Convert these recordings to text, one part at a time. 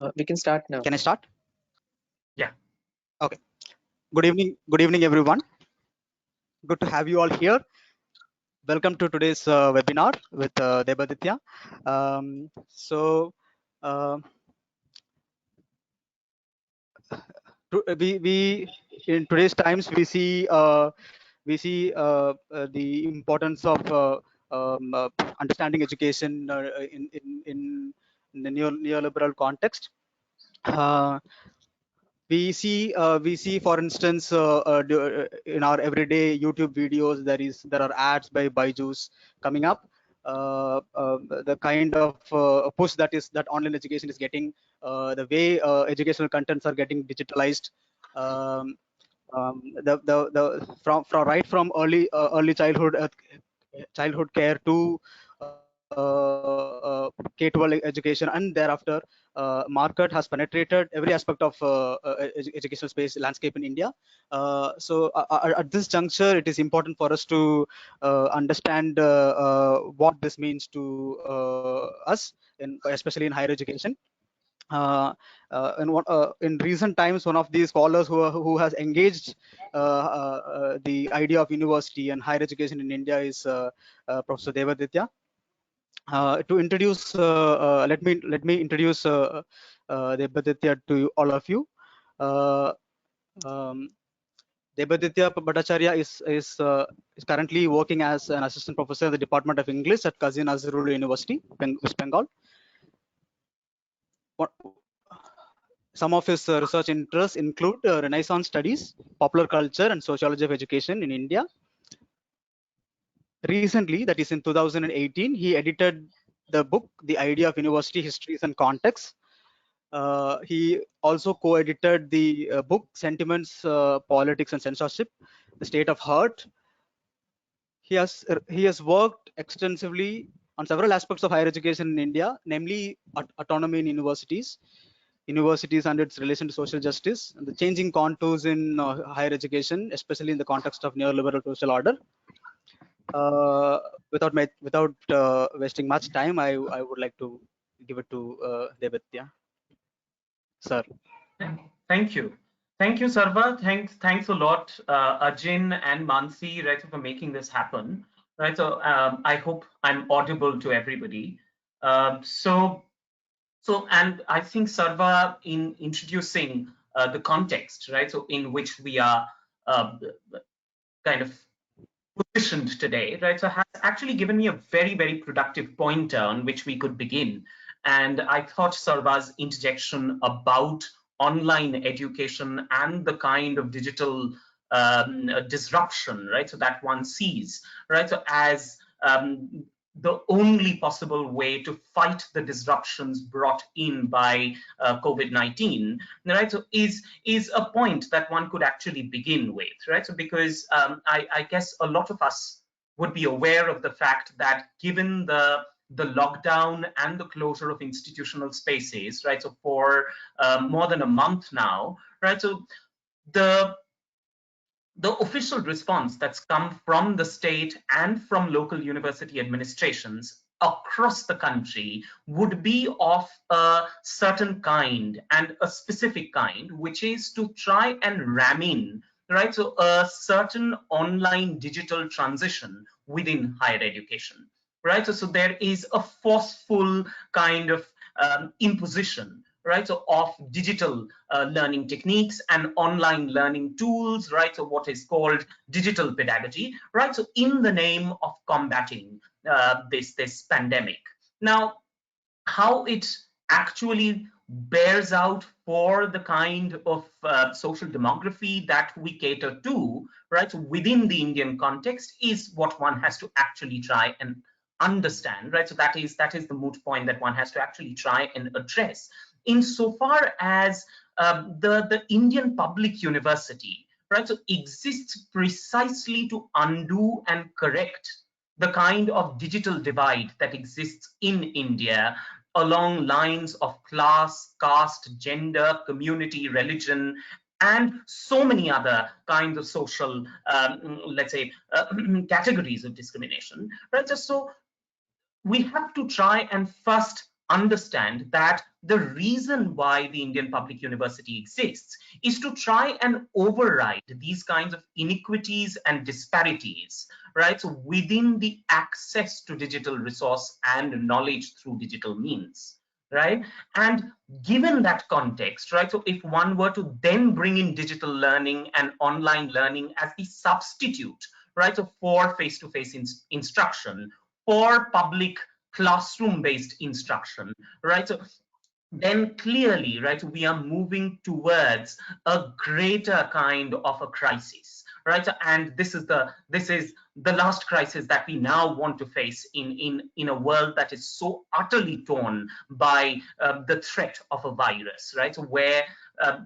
We can start now. Can I start? Yeah. Okay. Good evening, everyone. Good to have you all here. Welcome to today's webinar with Debaditya. So, uh, we in today's times we see the importance of understanding education in the neoliberal context. Uh, we see for instance in our everyday YouTube videos there are ads by Byju's coming up, the kind of push that online education is getting, the way educational contents are getting digitalized, um, from right from early childhood care to K-12 education, and thereafter market has penetrated every aspect of educational space landscape in India. At this juncture, it is important for us to understand what this means to us, especially in higher education. In recent times, one of these scholars who has engaged the idea of university and higher education in India is Professor Debaditya. To introduce, let me introduce Debaditya to all of you. Um, Debaditya Bhattacharya is currently working as an assistant professor in the Department of English at Kazi Nazrul University, West Bengal. Some of his research interests include Renaissance studies, popular culture, and sociology of education in India. Recently, that is in 2018, he edited the book, The Idea of University Histories and Contexts. He also co-edited the book, Sentiments, Politics, and Censorship, The State of Heart. He has worked extensively on several aspects of higher education in India, namely autonomy in universities and its relation to social justice, and the changing contours in higher education, especially in the context of neoliberal social order. Without wasting much time, I would like to give it to Debaditya, sir. Thank you. Thank you, Sarva. Thanks a lot, Ajin and Mansi, right, for making this happen. Right. So I hope I'm audible to everybody. And I think Sarva, in introducing the context, right, so in which we are uh, kind of positioned today, right, so has actually given me a very, very productive pointer on which we could begin. And I thought Sarva's interjection about online education and the kind of digital disruption, right, so that one sees, right, so as the only possible way to fight the disruptions brought in by COVID-19, right? So is a point that one could actually begin with, right? So because I guess a lot of us would be aware of the fact that given the lockdown and the closure of institutional spaces, right? So for more than a month now, right? So the official response that's come from the state and from local university administrations across the country would be of a certain kind and a specific kind, which is to try and ram in, right, so a certain online digital transition within higher education, right? So there is a forceful kind of imposition, right, so of digital learning techniques and online learning tools, right, so what is called digital pedagogy, right, so in the name of combating this pandemic. Now, how it actually bears out for the kind of social demography that we cater to, right, so within the Indian context is what one has to actually try and understand, right? So that is the moot point that one has to actually try and address. Insofar as the Indian public university, right, so exists precisely to undo and correct the kind of digital divide that exists in India along lines of class, caste, gender, community, religion, and so many other kinds of social, let's say, categories of discrimination. Right? So we have to try and first understand that the reason why the Indian public university exists is to try and override these kinds of inequities and disparities, right? So within the access to digital resource and knowledge through digital means, right? And given that context, right? So if one were to then bring in digital learning and online learning as the substitute, right? So for face-to-face instruction, for public classroom-based instruction, right? So then clearly, right, we are moving towards a greater kind of a crisis, right? And this is the last crisis that we now want to face in a world that is so utterly torn by the threat of a virus, right? So where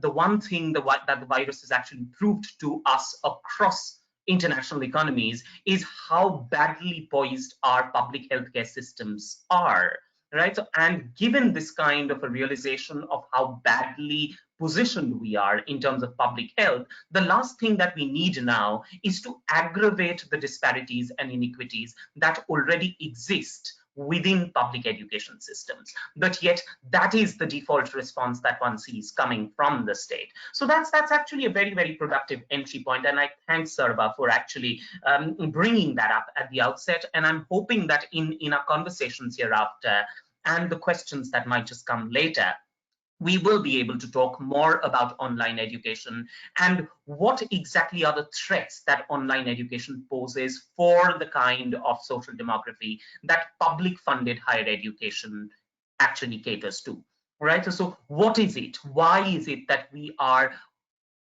the one thing that the virus has actually proved to us across international economies is how badly poised our public healthcare systems are, right? So, and given this kind of a realization of how badly positioned we are in terms of public health, the last thing that we need now is to aggravate the disparities and inequities that already exist within public education systems. But yet that is the default response that one sees coming from the state. So that's actually a very, very productive entry point, and I thank Sarva for actually bringing that up at the outset. And I'm hoping that in our conversations hereafter and the questions that might just come later, we will be able to talk more about online education and what exactly are the threats that online education poses for the kind of social demography that public funded higher education actually caters to, right? So what is it? Why is it that we are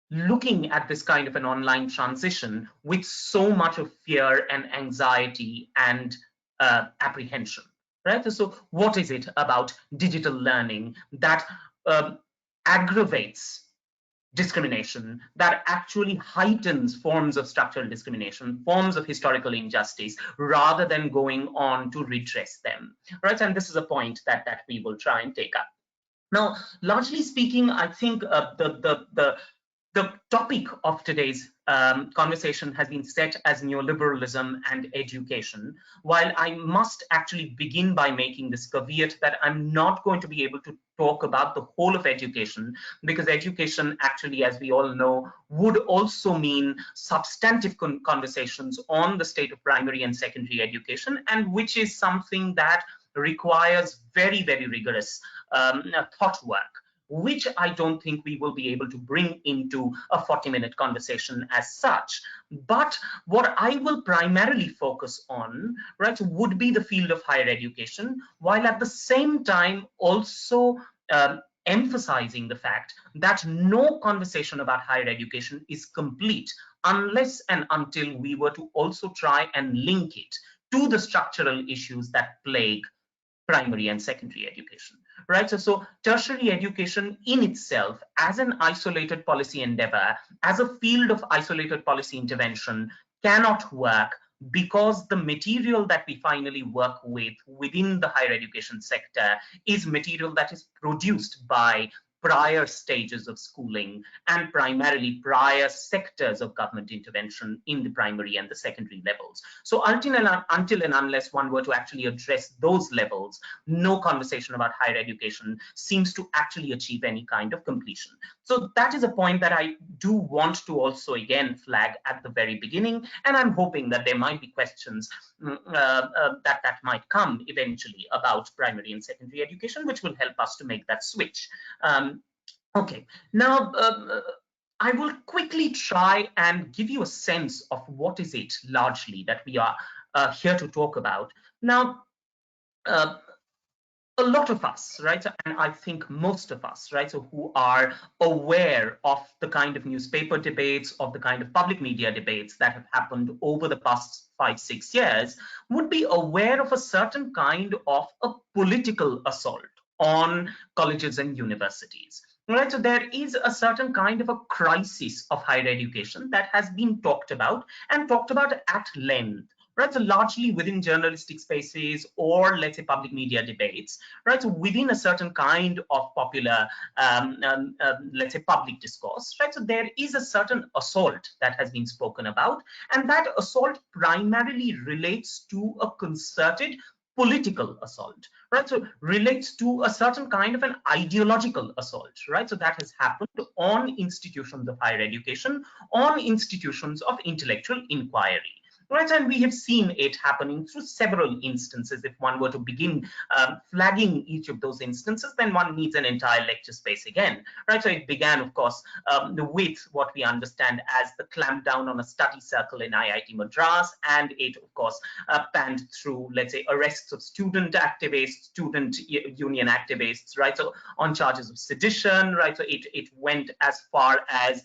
looking at this kind of an online transition with so much of fear and anxiety and apprehension, right? So what is it about digital learning that um, aggravates discrimination, that actually heightens forms of structural discrimination, forms of historical injustice, rather than going on to redress them, right? And this is a point that we will try and take up. Now, largely speaking, I think the topic of today's conversation has been set as neoliberalism and education, while I must actually begin by making this caveat that I'm not going to be able to talk about the whole of education, because education actually, as we all know, would also mean substantive conversations on the state of primary and secondary education, and which is something that requires very, very rigorous thought work, which I don't think we will be able to bring into a 40-minute conversation as such. But what I will primarily focus on, right, would be the field of higher education, while at the same time also emphasizing the fact that no conversation about higher education is complete unless and until we were to also try and link it to the structural issues that plague primary and secondary education, right? So tertiary education in itself as an isolated policy endeavor, as a field of isolated policy intervention, cannot work, because the material that we finally work with within the higher education sector is material that is produced by prior stages of schooling and primarily prior sectors of government intervention in the primary and the secondary levels. So until and unless one were to actually address those levels, no conversation about higher education seems to actually achieve any kind of completion. So that is a point that I do want to also again flag at the very beginning, and I'm hoping that there might be questions that might come eventually about primary and secondary education, which will help us to make that switch. Okay, now I will quickly try and give you a sense of what is it largely that we are here to talk about. Now, uh, a lot of us, right, and I think most of us, right, so who are aware of the kind of newspaper debates, of the kind of public media debates that have happened over the past 5-6 years, would be aware of a certain kind of a political assault on colleges and universities. Right, so there is a certain kind of a crisis of higher education that has been talked about, and talked about at length, right? So largely within journalistic spaces, or let's say public media debates, right? So within a certain kind of popular, let's say public discourse, right? So there is a certain assault that has been spoken about, and that assault primarily relates to a concerted political assault, right? So relates to a certain kind of an ideological assault, right? So that has happened on institutions of higher education, on institutions of intellectual inquiry. Right, and we have seen it happening through several instances. If one were to begin flagging each of those instances, then one needs an entire lecture space again. Right, so it began, of course, with what we understand as the clampdown on a study circle in IIT Madras, and it, of course, panned through, let's say, arrests of student activists, student union activists, right? So on charges of sedition, right? So it went as far as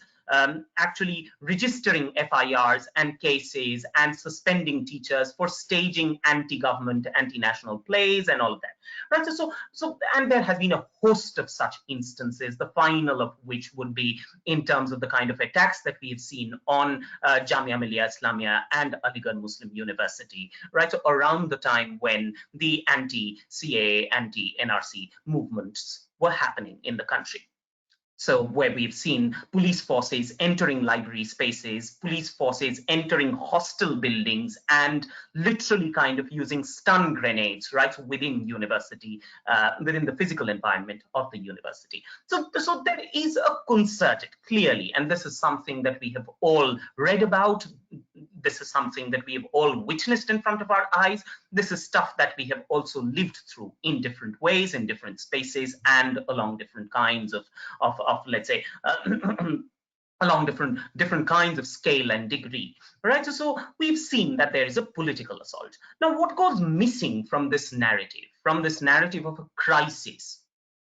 actually registering FIRs and cases and suspending teachers for staging anti-government, anti-national plays and all of that. Right. And there has been a host of such instances, the final of which would be in terms of the kind of attacks that we have seen on Jamia Millia Islamia and Aligarh Muslim University, right? So around the time when the anti-CAA, anti-NRC movements were happening in the country. So where we've seen police forces entering library spaces, police forces entering hostel buildings, and literally kind of using stun grenades right within university, within the physical environment of the university. So there is a concerted, clearly, and this is something that we have all read about. This is something that we have all witnessed in front of our eyes. This is stuff that we have also lived through in different ways, in different spaces, and along different kinds of let's say, along different kinds of scale and degree, right? So we've seen that there is a political assault. Now, what goes missing from this narrative of a crisis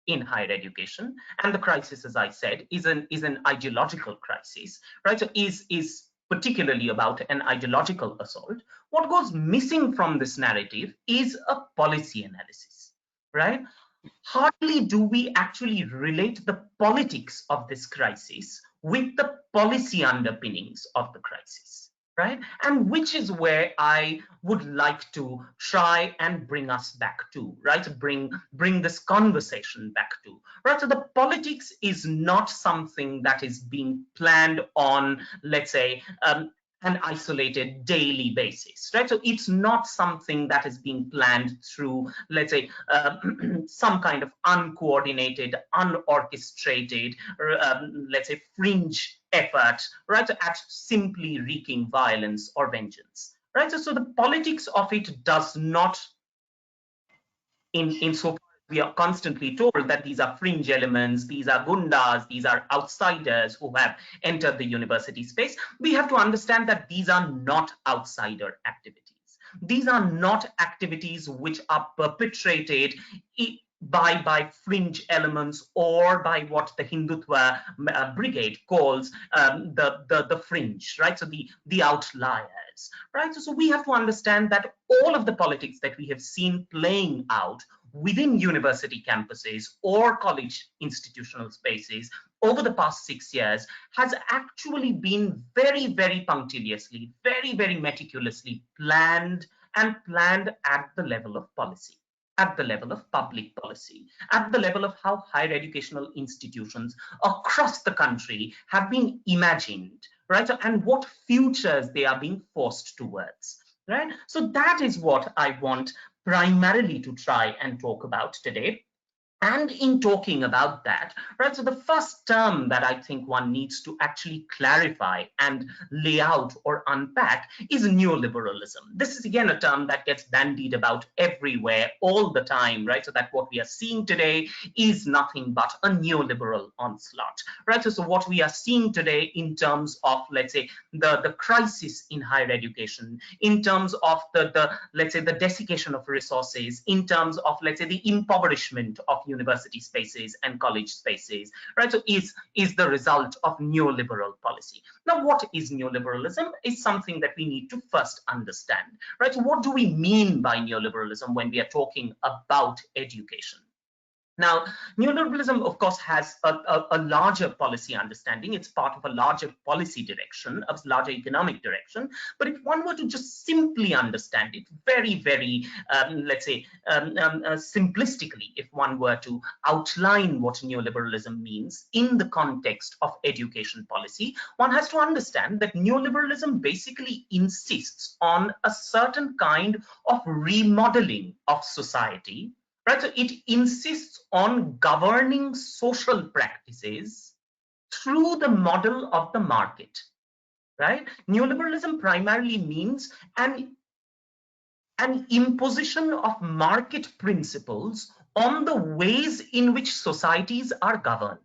in higher education, and the crisis, as I said, is an ideological crisis, right? So is particularly about an ideological assault. What goes missing from this narrative is a policy analysis, right? Hardly do we actually relate the politics of this crisis with the policy underpinnings of the crisis, right? And which is where I would like to try and bring us back to, right? Bring this conversation back to, right? So the politics is not something that is being planned on, let's say, an isolated daily basis, right? So it's not something that is being planned through, let's say, some kind of uncoordinated, unorchestrated, let's say, fringe effort, right, at simply wreaking violence or vengeance, right? So the politics of it does not, in so far we are constantly told that these are fringe elements, these are gundas, these are outsiders who have entered the university space. We have to understand that these are not outsider activities. These are not activities which are perpetrated by fringe elements or by what the Hindutva brigade calls the fringe, right? So the outliers, right? So we have to understand that all of the politics that we have seen playing out within university campuses or college institutional spaces over the past 6 years has actually been very, very punctiliously, very, very meticulously planned and planned at the level of policy, at the level of public policy, at the level of how higher educational institutions across the country have been imagined, right? And what futures they are being forced towards, right? So that is what I want primarily to try and talk about today. And in talking about that, right, so the first term that I think one needs to actually clarify and lay out or unpack is neoliberalism. This is again a term that gets bandied about everywhere all the time, right? So that what we are seeing today is nothing but a neoliberal onslaught, right? So what we are seeing today in terms of, let's say, the crisis in higher education, in terms of the let's say the desiccation of resources, in terms of, let's say, the impoverishment of university spaces and college spaces, right? So is the result of neoliberal policy. Now, what is neoliberalism is something that we need to first understand, right? So what do we mean by neoliberalism when we are talking about education? Now, neoliberalism, of course, has a larger policy understanding. It's part of a larger policy direction, a larger economic direction. But if one were to just simply understand it very, very, let's say, simplistically, if one were to outline what neoliberalism means in the context of education policy, one has to understand that neoliberalism basically insists on a certain kind of remodeling of society. Right, so it insists on governing social practices through the model of the market. Right, neoliberalism primarily means an imposition of market principles on the ways in which societies are governed.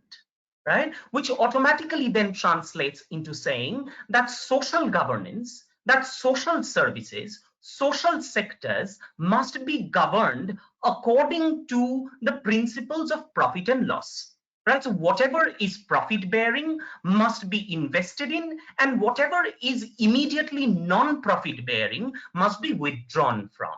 Right, which automatically then translates into saying that social governance, that social services, social sectors must be governed according to the principles of profit and loss. Right, so whatever is profit bearing must be invested in, and whatever is immediately non-profit bearing must be withdrawn from.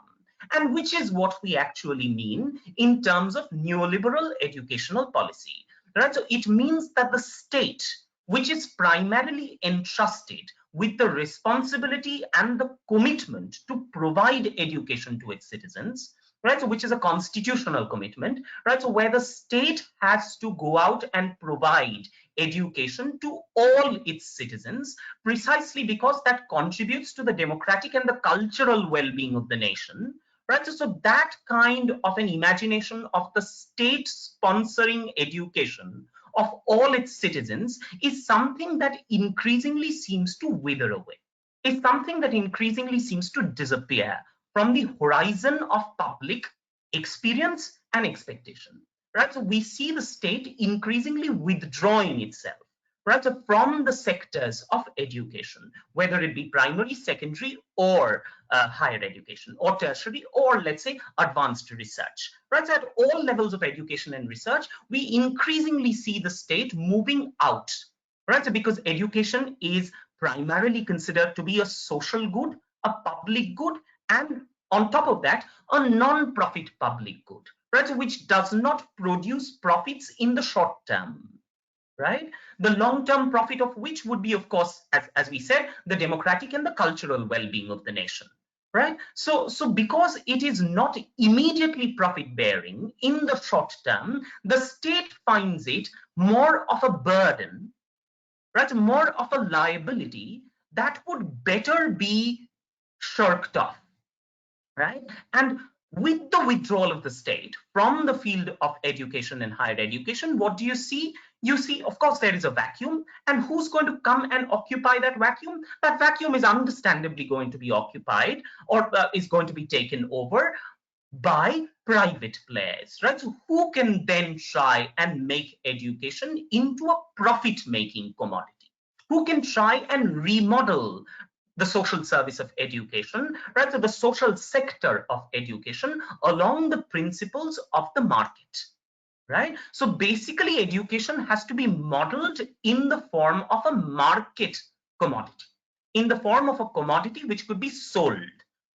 And which is what we actually mean in terms of neoliberal educational policy. Right, so it means that the state, which is primarily entrusted with the responsibility and the commitment to provide education to its citizens, right, so which is a constitutional commitment, right, so where the state has to go out and provide education to all its citizens, precisely because that contributes to the democratic and the cultural well-being of the nation. Right, so that kind of an imagination of the state sponsoring education of all its citizens is something that increasingly seems to wither away, is something that increasingly seems to disappear from the horizon of public experience and expectation. Right, so we see the state increasingly withdrawing itself, right, so from the sectors of education, whether it be primary, secondary, or higher education, or tertiary, or let's say advanced research. Right, so at all levels of education and research, we increasingly see the state moving out. Right, so because education is primarily considered to be a social good, a public good, and on top of that, a non-profit public good, right, so which does not produce profits in the short term. Right, the long-term profit of which would be, of course, as we said, the democratic and the cultural well-being of the nation. Right, so because it is not immediately profit bearing in the short term, the state finds it more of a burden, right, more of a liability that would better be shirked off. Right, and with the withdrawal of the state from the field of education and higher education, what do you see? You see, of course, there is a vacuum, and who's going to come and occupy that vacuum? That vacuum is understandably going to be occupied, or is going to be taken over by private players, right? So who can then try and make education into a profit-making commodity? Who can try and remodel the social service of education, right? So the social sector of education along the principles of the market, right? So basically, education has to be modeled in the form of a market commodity, in the form of a commodity which could be sold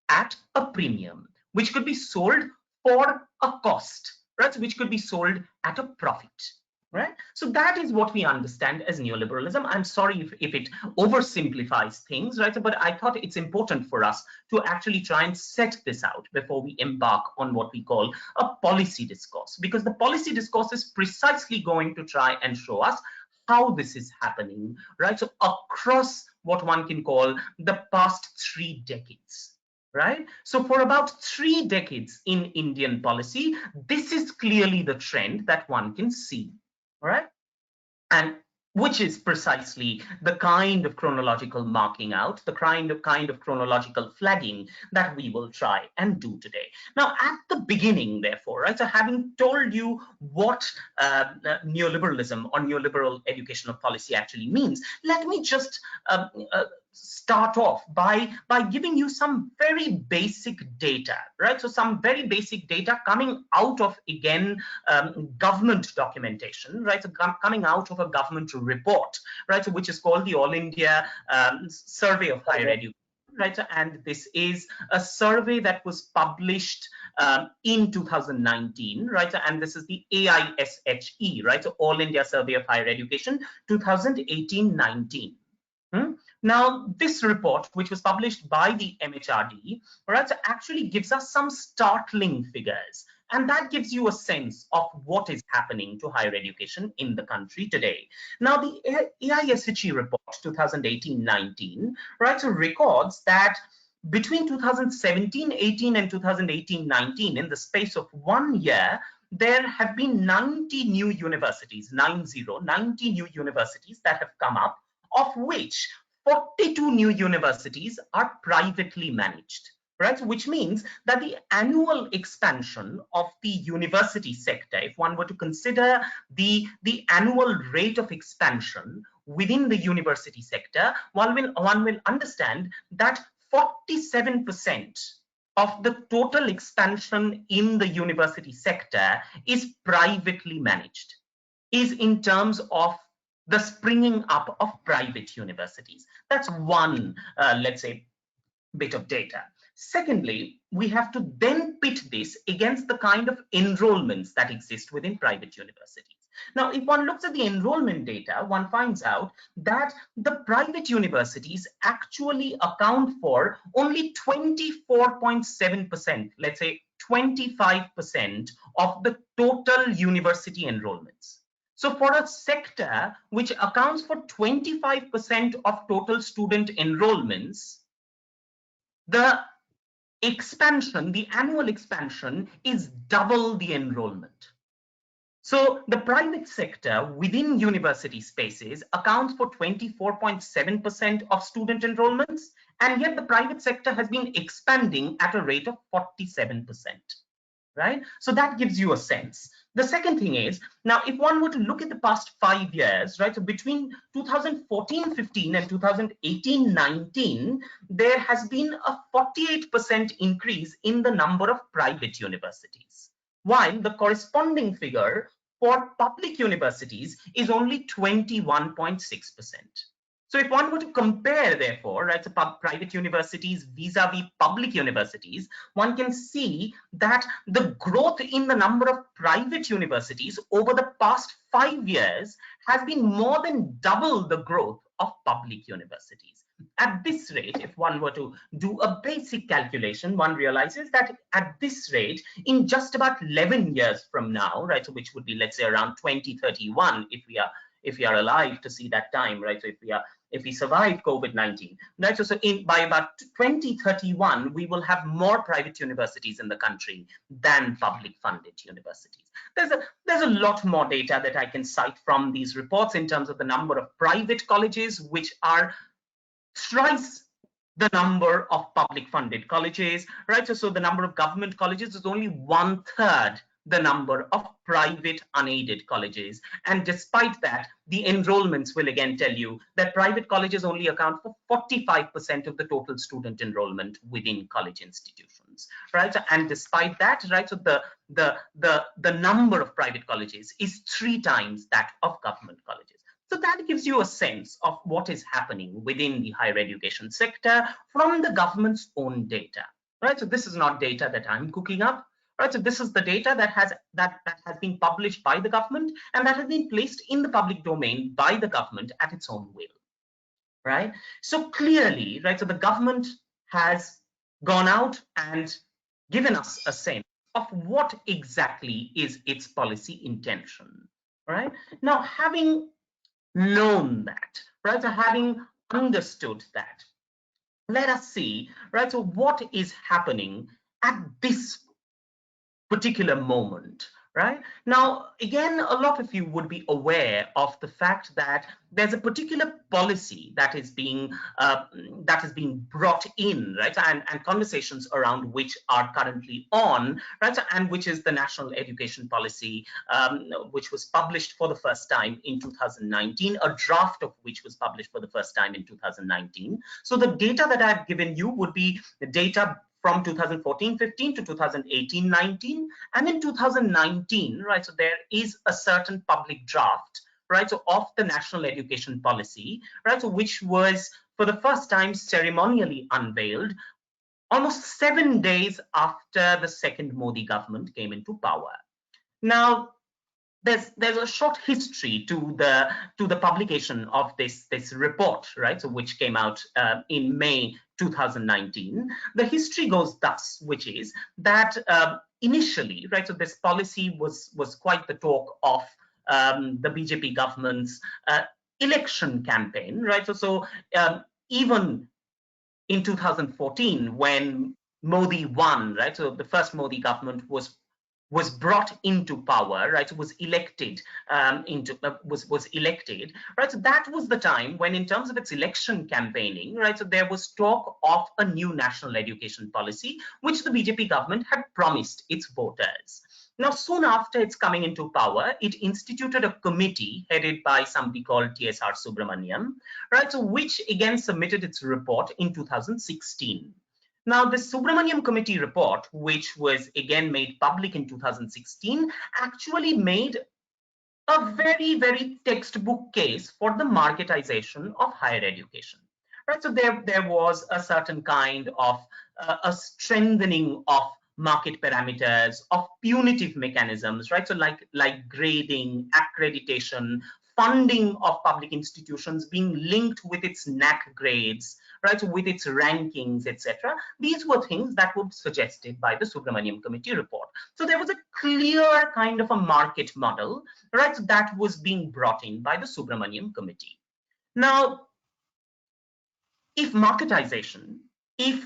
at a premium, which could be sold for a cost, right? So which could be sold at a profit. Right, so that is what we understand as neoliberalism. I'm sorry if it oversimplifies things, right? But I thought it's important for us to actually try and set this out before we embark on what we call a policy discourse, because the policy discourse is precisely going to try and show us how this is happening, right? So across what one can call the past 3 decades. Right, so for about 3 decades in Indian policy, this is clearly the trend that one can see. All right, and which is precisely the kind of chronological marking out, the kind of chronological flagging that we will try and do today. Now, at the beginning, therefore, right, so having told you what neoliberalism or neoliberal educational policy actually means, let me just start off by giving you some very basic data, right? So some very basic data coming out of, again, government documentation, right? So coming out of a government report, right? So which is called the All India Survey of Higher Education. right? And this is a survey that was published in 2019, right? And this is the AISHE, right? So All India Survey of Higher Education 2018-19. Now, this report, which was published by the MHRD, right, actually gives us some startling figures. And that gives you a sense of what is happening to higher education in the country today. Now, the AISHE report 2018-19, right, so records that between 2017-18 and 2018-19, in the space of 1 year, there have been 90 new universities, 90 new universities that have come up, of which 42 new universities are privately managed, right? Which means that the annual expansion of the university sector, if one were to consider the annual rate of expansion within the university sector, one will understand that 47% of the total expansion in the university sector is privately managed, is in terms of the springing up of private universities. That's one, let's say, bit of data. Secondly, we have to then pit this against the kind of enrollments that exist within private universities. Now, if one looks at the enrollment data, one finds out that the private universities actually account for only 24.7%, let's say 25% of the total university enrollments. So for a sector which accounts for 25% of total student enrollments, the expansion, the annual expansion, is double the enrollment. So the private sector within university spaces accounts for 24.7% of student enrollments, and yet the private sector has been expanding at a rate of 47%. Right? So that gives you a sense. The second thing is, now if one were to look at the past 5 years, right, so between 2014-15 and 2018-19, there has been a 48% increase in the number of private universities, while the corresponding figure for public universities is only 21.6%. So if one were to compare, therefore, right, so private universities vis-a-vis public universities, one can see that the growth in the number of private universities over the past 5 years has been more than double the growth of public universities. At this rate, if one were to do a basic calculation, one realizes that at this rate, in just about 11 years from now, right, so which would be, let's say, around 2031, if we are alive to see that time, right, so if we survive COVID-19, right? So by about 2031, we will have more private universities in the country than public funded universities. There's a lot more data that I can cite from these reports in terms of the number of private colleges, which are thrice the number of public funded colleges, right? So the number of government colleges is only 1/3 the number of private unaided colleges. And despite that, the enrollments will again tell you that private colleges only account for 45% of the total student enrollment within college institutions, right? And despite that, right, so the number of private colleges is 3 times that of government colleges. So that gives you a sense of what is happening within the higher education sector from the government's own data, right? So this is not data that I'm cooking up. Right, so this is the data that has been published by the government and that has been placed in the public domain by the government at its own will. Right, so clearly, right, so the government has gone out and given us a sense of what exactly is its policy intention. Right, now having known that, right, so having understood that, let us see, right, so what is happening at this particular moment, right? Now, again, a lot of you would be aware of the fact that there's a particular policy that is being brought in, right? And conversations around which are currently on, right? And which is the National Education Policy, which was published for the first time in 2019, a draft of which was published for the first time in 2019. So the data that I've given you would be the data from 2014-15 to 2018-19, and in 2019, right, so there is a certain public draft, right, so of the National Education Policy, right, so which was for the first time ceremonially unveiled almost 7 days after the second Modi government came into power. Now, there's a short history to the publication of this report, right? So which came out in May 2019. The history goes thus, which is that initially, right? So this policy was quite the talk of the BJP government's election campaign, right? Even in 2014, when Modi won, right? So the first Modi government was brought into power, right? Was elected was elected, right? So that was the time when, in terms of its election campaigning, right? So there was talk of a new national education policy, which the BJP government had promised its voters. Now, soon after its coming into power, it instituted a committee headed by somebody called TSR Subramaniam, right? So which again submitted its report in 2016. Now, the Subramaniam Committee report, which was again made public in 2016, actually made a very, very textbook case for the marketization of higher education. Right, so there was a certain kind of a strengthening of market parameters, of punitive mechanisms, right? So like grading, accreditation, funding of public institutions being linked with its NAC grades, right? So with its rankings, etc. These were things that were suggested by the Subramaniam Committee report. So there was a clear kind of a market model, right? So that was being brought in by the Subramaniam Committee. Now, if marketization, if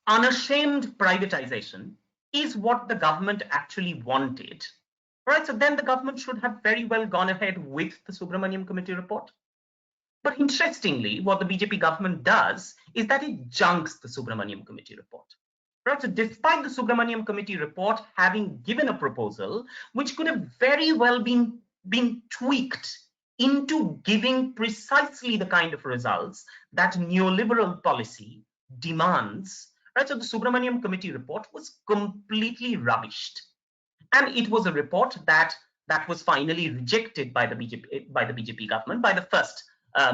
unashamed privatization is what the government actually wanted, right? So then the government should have very well gone ahead with the Subramaniam Committee report. But interestingly, what the BJP government does is that it junks the Subramaniam Committee report. Right? So despite the Subramaniam Committee report having given a proposal which could have very well been tweaked into giving precisely the kind of results that neoliberal policy demands, right? So the Subramaniam Committee report was completely rubbished. And it was a report that was finally rejected by the BJP government, by the first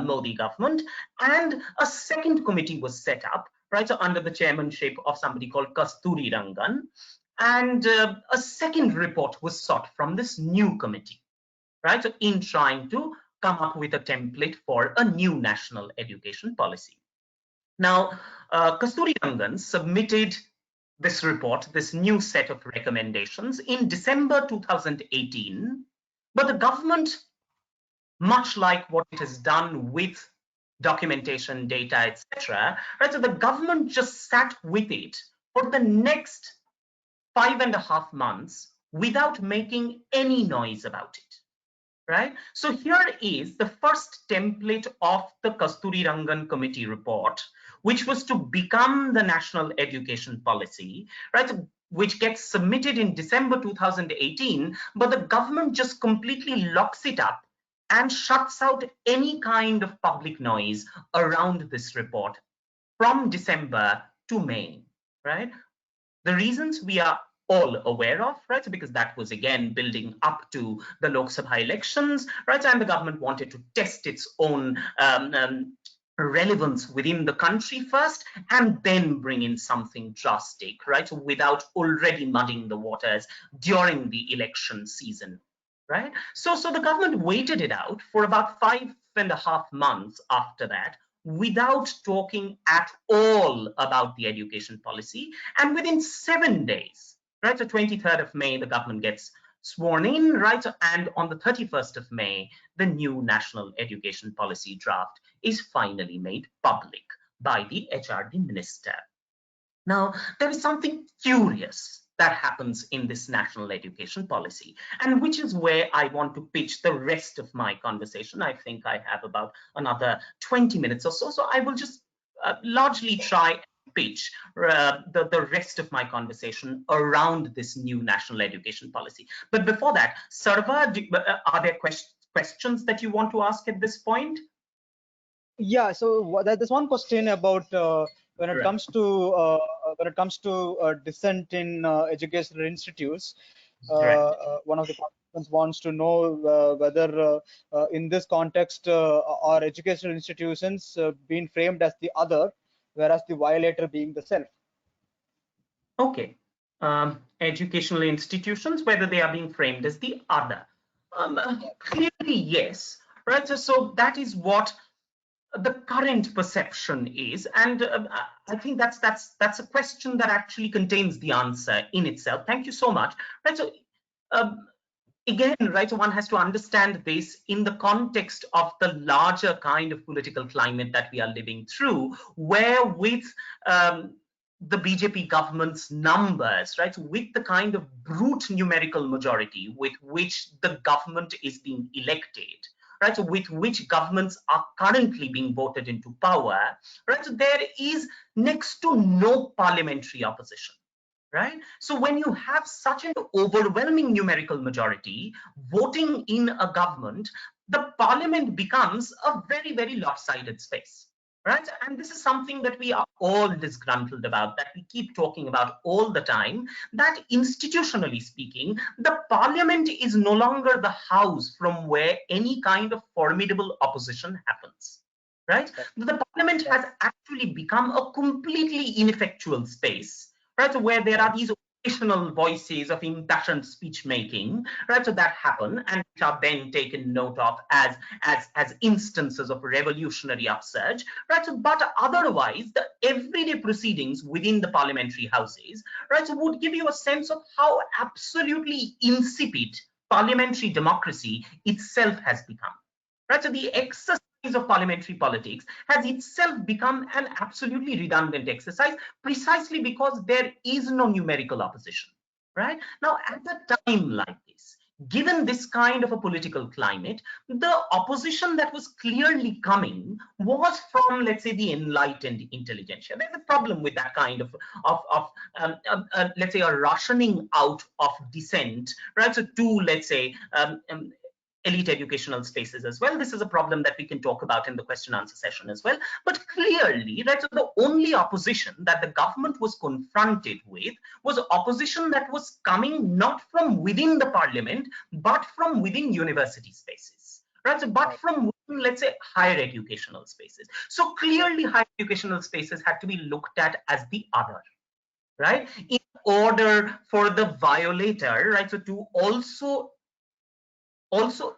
Modi government, and a second committee was set up, right? So under the chairmanship of somebody called Kasturi Rangan, and a second report was sought from this new committee, right? So in trying to come up with a template for a new national education policy. Now, Kasturi Rangan submitted this report, this new set of recommendations, in December 2018, but the government, much like what it has done with documentation, data, etc., right? So the government just sat with it for the next 5.5 months without making any noise about it. Right? So here is the first template of the Kasturi Rangan Committee report, which was to become the national education policy, right? Which gets submitted in December 2018, but the government just completely locks it up and shuts out any kind of public noise around this report from December to May, right? The reasons we are all aware of, right? So because that was again building up to the Lok Sabha elections, right? And the government wanted to test its own relevance within the country first, and then bring in something drastic, right? So without already muddying the waters during the election season, right? So the government waited it out for about 5.5 months after that, without talking at all about the education policy. And within 7 days, right, so 23rd of May, the government gets sworn in, right, and on the 31st of May, the new national education policy draft is finally made public by the HRD minister. Now, there is something curious that happens in this national education policy, and which is where I want to pitch the rest of my conversation. I think I have about another 20 minutes or so, so I will just largely try and pitch the rest of my conversation around this new national education policy. But before that, Sarva, are there questions that you want to ask at this point? Yeah, so there's one question about when it Right. comes to dissent in educational institutes. Right. One of the participants wants to know whether in this context are educational institutions being framed as the other, whereas the violator being the self. Okay. Educational institutions, whether they are being framed as the other. Clearly, yes. Right. So that is what the current perception is, and I think that's a question that actually contains the answer in itself. Thank you so much. Right. So um, again, right, so one has to understand this in the context of the larger kind of political climate that we are living through, where with the BJP government's numbers, right, so with the kind of brute numerical majority with which the government is being elected, right, so with which governments are currently being voted into power, right, so there is next to no parliamentary opposition. Right? So when you have such an overwhelming numerical majority voting in a government, the parliament becomes a very, very lopsided space. Right? And this is something that we are all disgruntled about, that we keep talking about all the time, that institutionally speaking, the parliament is no longer the house from where any kind of formidable opposition happens. Right? The parliament has actually become a completely ineffectual space, right? So where there are these occasional voices of impassioned speech making, right? So that happen and which are then taken note of as instances of revolutionary upsurge, right? So, but otherwise, the everyday proceedings within the parliamentary houses, right, so would give you a sense of how absolutely insipid parliamentary democracy itself has become. Right? So the exercise of parliamentary politics has itself become an absolutely redundant exercise, precisely because there is no numerical opposition. Right? Now, at a time like this, given this kind of a political climate, the opposition that was clearly coming was from, let's say, the enlightened intelligentsia. There's a problem with that kind of let's say, a rationing out of dissent, right? So to, let's say, elite educational spaces as well. This is a problem that we can talk about in the question answer session as well. But clearly, right, so the only opposition that the government was confronted with was opposition that was coming not from within the parliament, but from within university spaces. Right, so, but from within, let's say, higher educational spaces. So clearly, higher educational spaces had to be looked at as the other, right, in order for the violator, right, so to also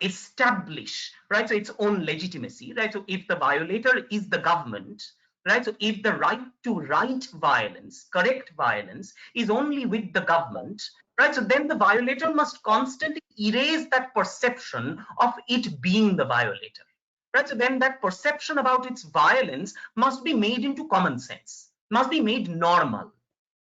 establish, right, so its own legitimacy, right? So if the violator is the government, right, so if the right to right violence, correct violence, is only with the government, right, so then the violator must constantly erase that perception of it being the violator, right? So then that perception about its violence must be made into common sense, must be made normal,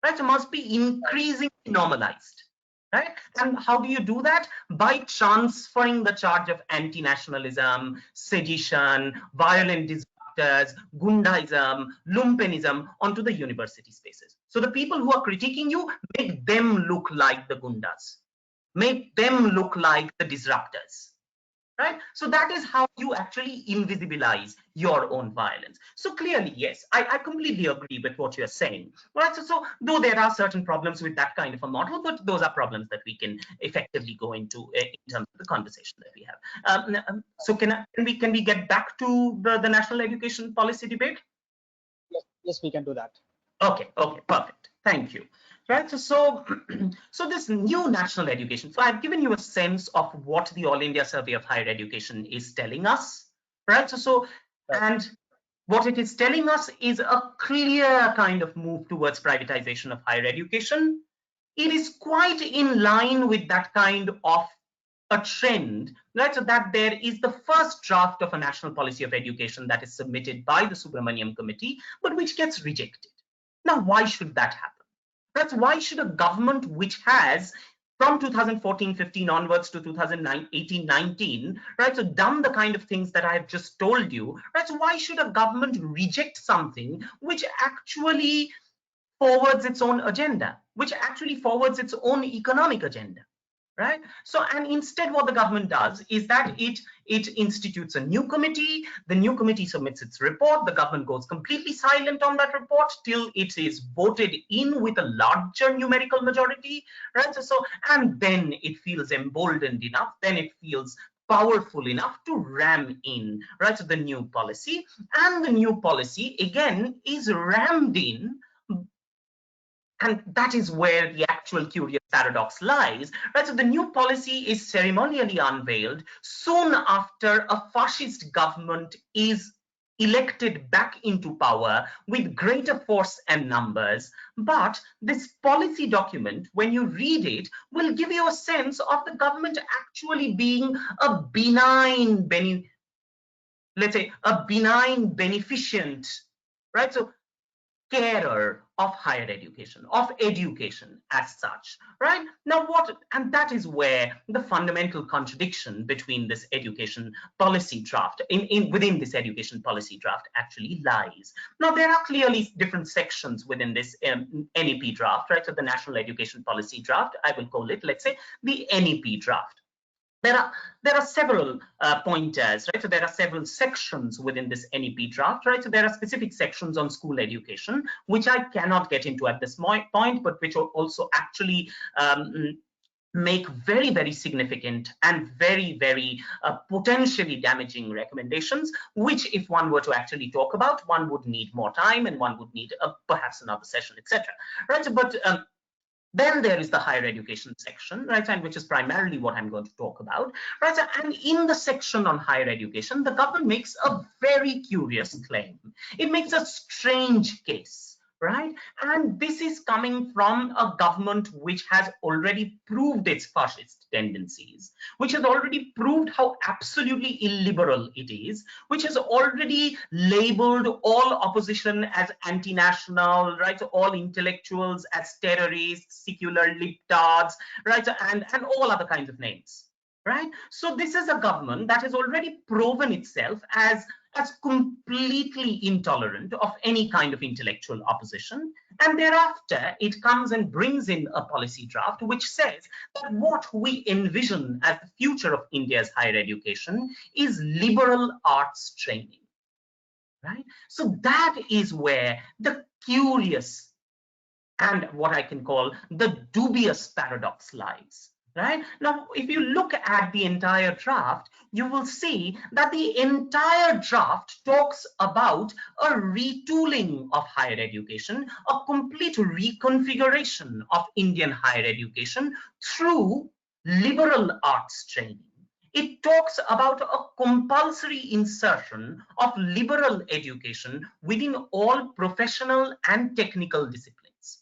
right? So must be increasingly normalized. Right? And how do you do that? By transferring the charge of anti-nationalism, sedition, violent disruptors, Gundaism, lumpenism onto the university spaces. So the people who are critiquing you, make them look like the Gundas, make them look like the disruptors. Right? So that is how you actually invisibilize your own violence. So clearly, yes, I completely agree with what you're saying. Right? So though there are certain problems with that kind of a model, but those are problems that we can effectively go into in terms of the conversation that we have. So can we get back to the national education policy debate? Yes, we can do that. Okay, perfect. Thank you. Right, so this new national education. So I've given you a sense of what the All India Survey of Higher Education is telling us, right? And what it is telling us is a clear kind of move towards privatization of higher education. It is quite in line with that kind of a trend, right? So that there is the first draft of a national policy of education that is submitted by the Subramaniam Committee, but which gets rejected. Now, why should that happen? That's why should a government which has from 2014-15 onwards to 2018-19, right, so done the kind of things that I have just told you, right, so why should a government reject something which actually forwards its own agenda, which actually forwards its own economic agenda? right? So, and instead what the government does is that it institutes a new committee. The new committee submits its report. The government goes completely silent on that report till it is voted in with a larger numerical majority, right? And then it feels emboldened enough, then it feels powerful enough to ram in, right, the new policy. And the new policy again is rammed in, and that is where the actual curious paradox lies, right? So the new policy is ceremonially unveiled soon after a fascist government is elected back into power with greater force and numbers. But this policy document, when you read it, will give you a sense of the government actually being a benign, let's say, a benign beneficent, right? So carer of higher education, of education as such, right? Now what, and that is where the fundamental contradiction between this education policy draft, within this education policy draft actually lies. Now there are clearly different sections within this NEP draft, right? So the National Education Policy draft, I will call it, let's say, the NEP draft. There are several pointers, right? So there are several sections within this NEP draft, right? So there are specific sections on school education, which I cannot get into at this point, but which also actually make very, very significant and very, very potentially damaging recommendations, which if one were to actually talk about, one would need more time and one would need perhaps another session, etc. Right? So, but then there is the higher education section, right, and which is primarily what I'm going to talk about, right? And in the section on higher education, the government makes a very curious claim. It makes a strange case, right? And this is coming from a government which has already proved its fascist tendencies, which has already proved how absolutely illiberal it is, which has already labeled all opposition as anti-national, right? So all intellectuals as terrorists, secular libtards, right? And all other kinds of names, right? So this is a government that has already proven itself as completely intolerant of any kind of intellectual opposition. And thereafter, it comes and brings in a policy draft which says that what we envision as the future of India's higher education is liberal arts training, right? So that is where the curious and what I can call the dubious paradox lies. Right? Now, if you look at the entire draft, you will see that the entire draft talks about a retooling of higher education, a complete reconfiguration of Indian higher education through liberal arts training. It talks about a compulsory insertion of liberal education within all professional and technical disciplines,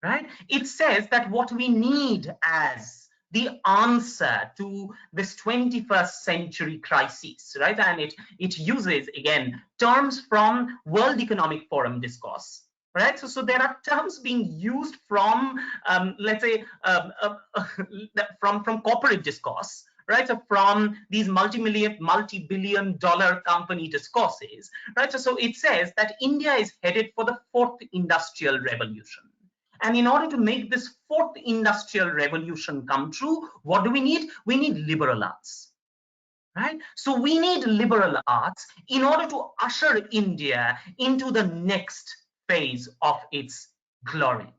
right? It says that what we need as the answer to this 21st century crisis, right? And it uses, again, terms from World Economic Forum discourse, right? So there are terms being used from, let's say, from corporate discourse, right? So from these multi-billion dollar company discourses, right? So it says that India is headed for the fourth industrial revolution. And in order to make this fourth industrial revolution come true, what do we need? We need liberal arts, right? So we need liberal arts in order to usher India into the next phase of its glory.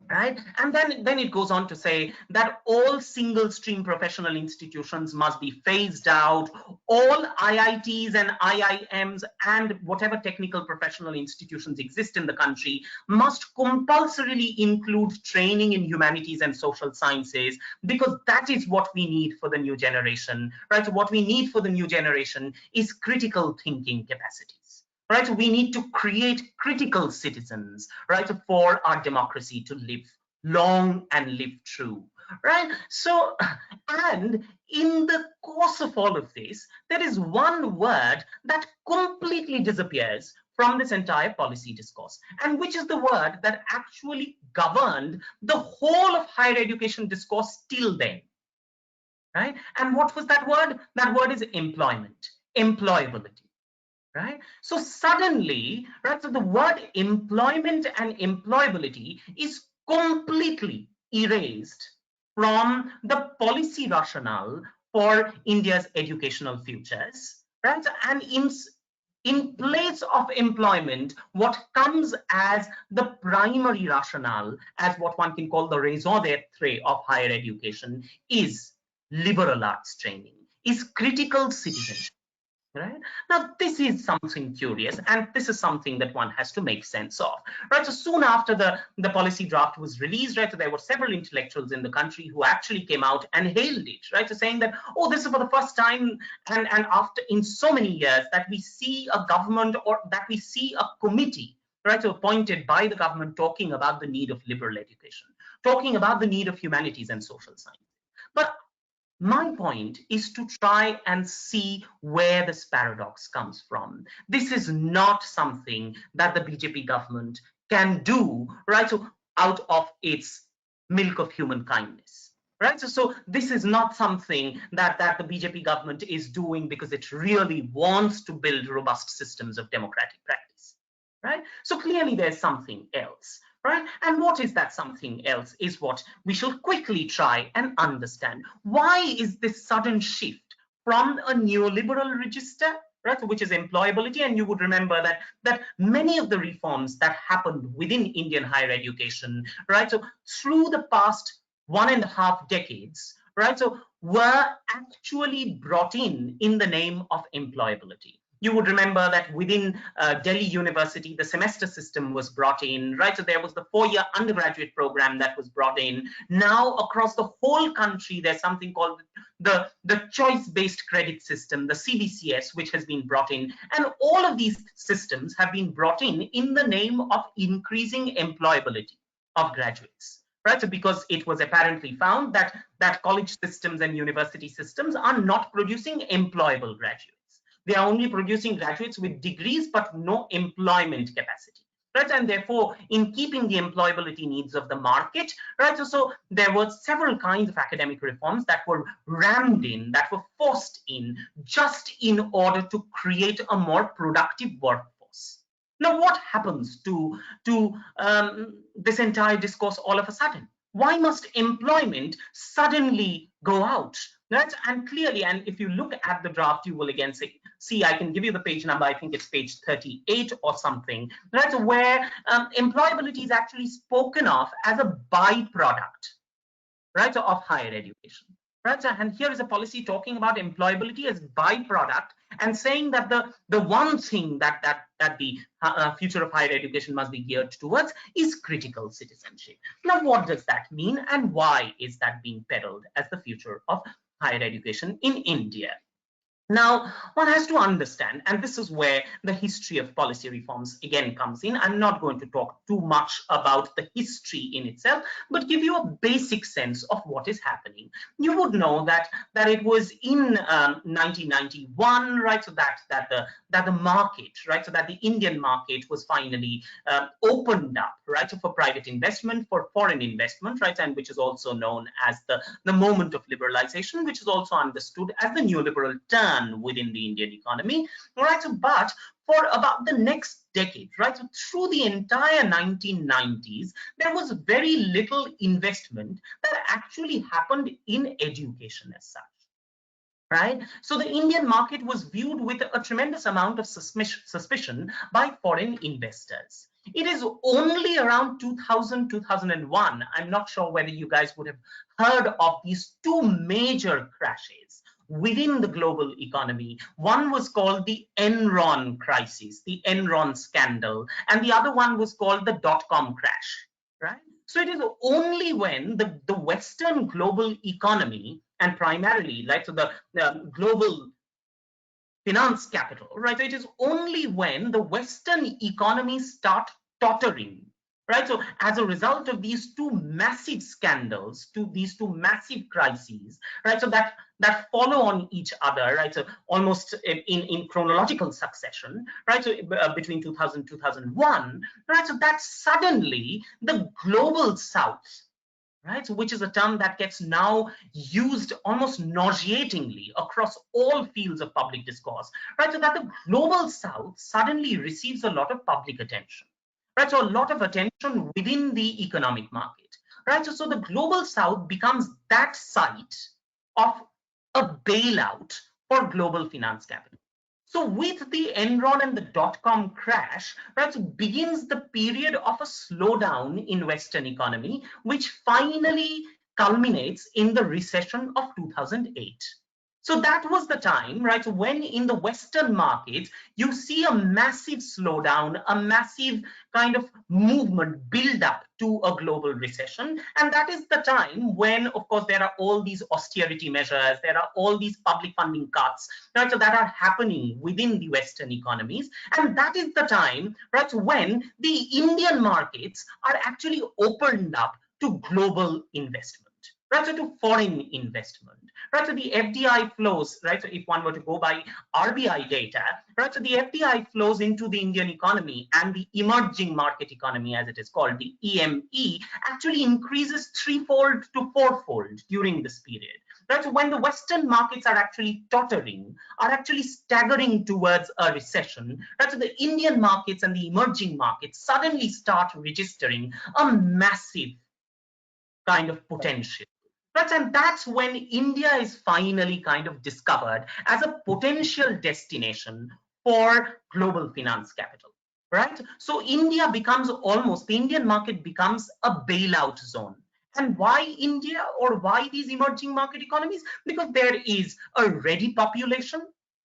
Right? And then it goes on to say that all single stream professional institutions must be phased out. All IITs and IIMs and whatever technical professional institutions exist in the country must compulsorily include training in humanities and social sciences, because that is what we need for the new generation, right? So what we need for the new generation is critical thinking capacities. Right, we need to create critical citizens, right, for our democracy to live long and live true, right? So, and in the course of all of this, there is one word that completely disappears from this entire policy discourse, and which is the word that actually governed the whole of higher education discourse till then, right? And what was that word? That word is employment, employability. Right? So suddenly, right, so the word employment and employability is completely erased from the policy rationale for India's educational futures, right? And in place of employment, what comes as the primary rationale, as what one can call the raison d'etre of higher education, is liberal arts training, is critical citizenship. Right now, this is something curious, and this is something that one has to make sense of. Right, so soon after the policy draft was released, right, so there were several intellectuals in the country who actually came out and hailed it, right, so saying that, oh, this is for the first time, and after in so many years, that we see a government, or that we see a committee, right, so appointed by the government, talking about the need of liberal education, talking about the need of humanities and social science. But my point is to try and see where this paradox comes from. This is not something that the BJP government can do, right? So out of its milk of human kindness. Right. So this is not something that the BJP government is doing because it really wants to build robust systems of democratic practice. Right. So clearly there's something else. Right? And what is that something else is what we shall quickly try and understand. Why is this sudden shift from a neoliberal register, right, which is employability? And you would remember that many of the reforms that happened within Indian higher education, right, so through the past 1.5 decades, right, so were actually brought in the name of employability. You would remember that within Delhi University, the semester system was brought in, right? So there was the 4-year undergraduate program that was brought in. Now across the whole country, there's something called the choice-based credit system, the CBCS, which has been brought in. And all of these systems have been brought in the name of increasing employability of graduates. Right, so because it was apparently found that college systems and university systems are not producing employable graduates. They are only producing graduates with degrees but no employment capacity. Right, and therefore, in keeping the employability needs of the market, right, so there were several kinds of academic reforms that were rammed in, that were forced in, just in order to create a more productive workforce. Now, what happens to this entire discourse all of a sudden? Why must employment suddenly go out? Right? And clearly, and if you look at the draft, you will again see, I can give you the page number, I think it's page 38 or something, right? So where employability is actually spoken of as a byproduct, right, of higher education. Right? So, and here is a policy talking about employability as byproduct, and saying that the one thing that the future of higher education must be geared towards is critical citizenship. Now, what does that mean, and why is that being peddled as the future of higher education in India? Now, one has to understand, and this is where the history of policy reforms again comes in. I'm not going to talk too much about the history in itself, but give you a basic sense of what is happening. You would know that it was in 1991, right? So that the market, right? So that the Indian market was finally opened up, right? So for private investment, for foreign investment, right? And which is also known as the moment of liberalization, which is also understood as the neoliberal turn within the Indian economy, right? So, but for about the next decade, right? So through the entire 1990s, there was very little investment that actually happened in education as such. Right? So the Indian market was viewed with a tremendous amount of suspicion by foreign investors. It is only around 2000, 2001, I'm not sure whether you guys would have heard of these two major crashes within the global economy. One was called the Enron crisis, the Enron scandal, and the other one was called the dot-com crash, right? So it is only when the Western global economy, and primarily, right, so the global finance capital, right, so it is only when the Western economies start tottering, right, so as a result of these two massive scandals, these two massive crises, right, so that follow on each other, right, so almost in chronological succession, right, so between 2000 2001, right, so that suddenly the global south, right, so which is a term that gets now used almost nauseatingly across all fields of public discourse, right, so that the global south suddenly receives a lot of public attention, right, so a lot of attention within the economic market, right? So the global south becomes that site of a bailout for global finance capital. So with the Enron and the dot-com crash, right, so begins the period of a slowdown in Western economy, which finally culminates in the recession of 2008. So that was the time, right, when in the Western markets, you see a massive slowdown, a massive kind of movement build up to a global recession. And that is the time when, of course, there are all these austerity measures, there are all these public funding cuts, right, so that are happening within the Western economies. And that is the time, right, when the Indian markets are actually opened up to global investment, right, so to foreign investment, right, so the FDI flows, right, so if one were to go by RBI data, right, so the FDI flows into the Indian economy and the emerging market economy, as it is called, the EME, actually increases threefold to fourfold during this period. Right, so when the Western markets are actually tottering, are actually staggering towards a recession, right, so the Indian markets and the emerging markets suddenly start registering a massive kind of potential. Right, and that's when India is finally kind of discovered as a potential destination for global finance capital. Right, so India becomes almost, the Indian market becomes a bailout zone. And why India, or why these emerging market economies? Because there is a ready population,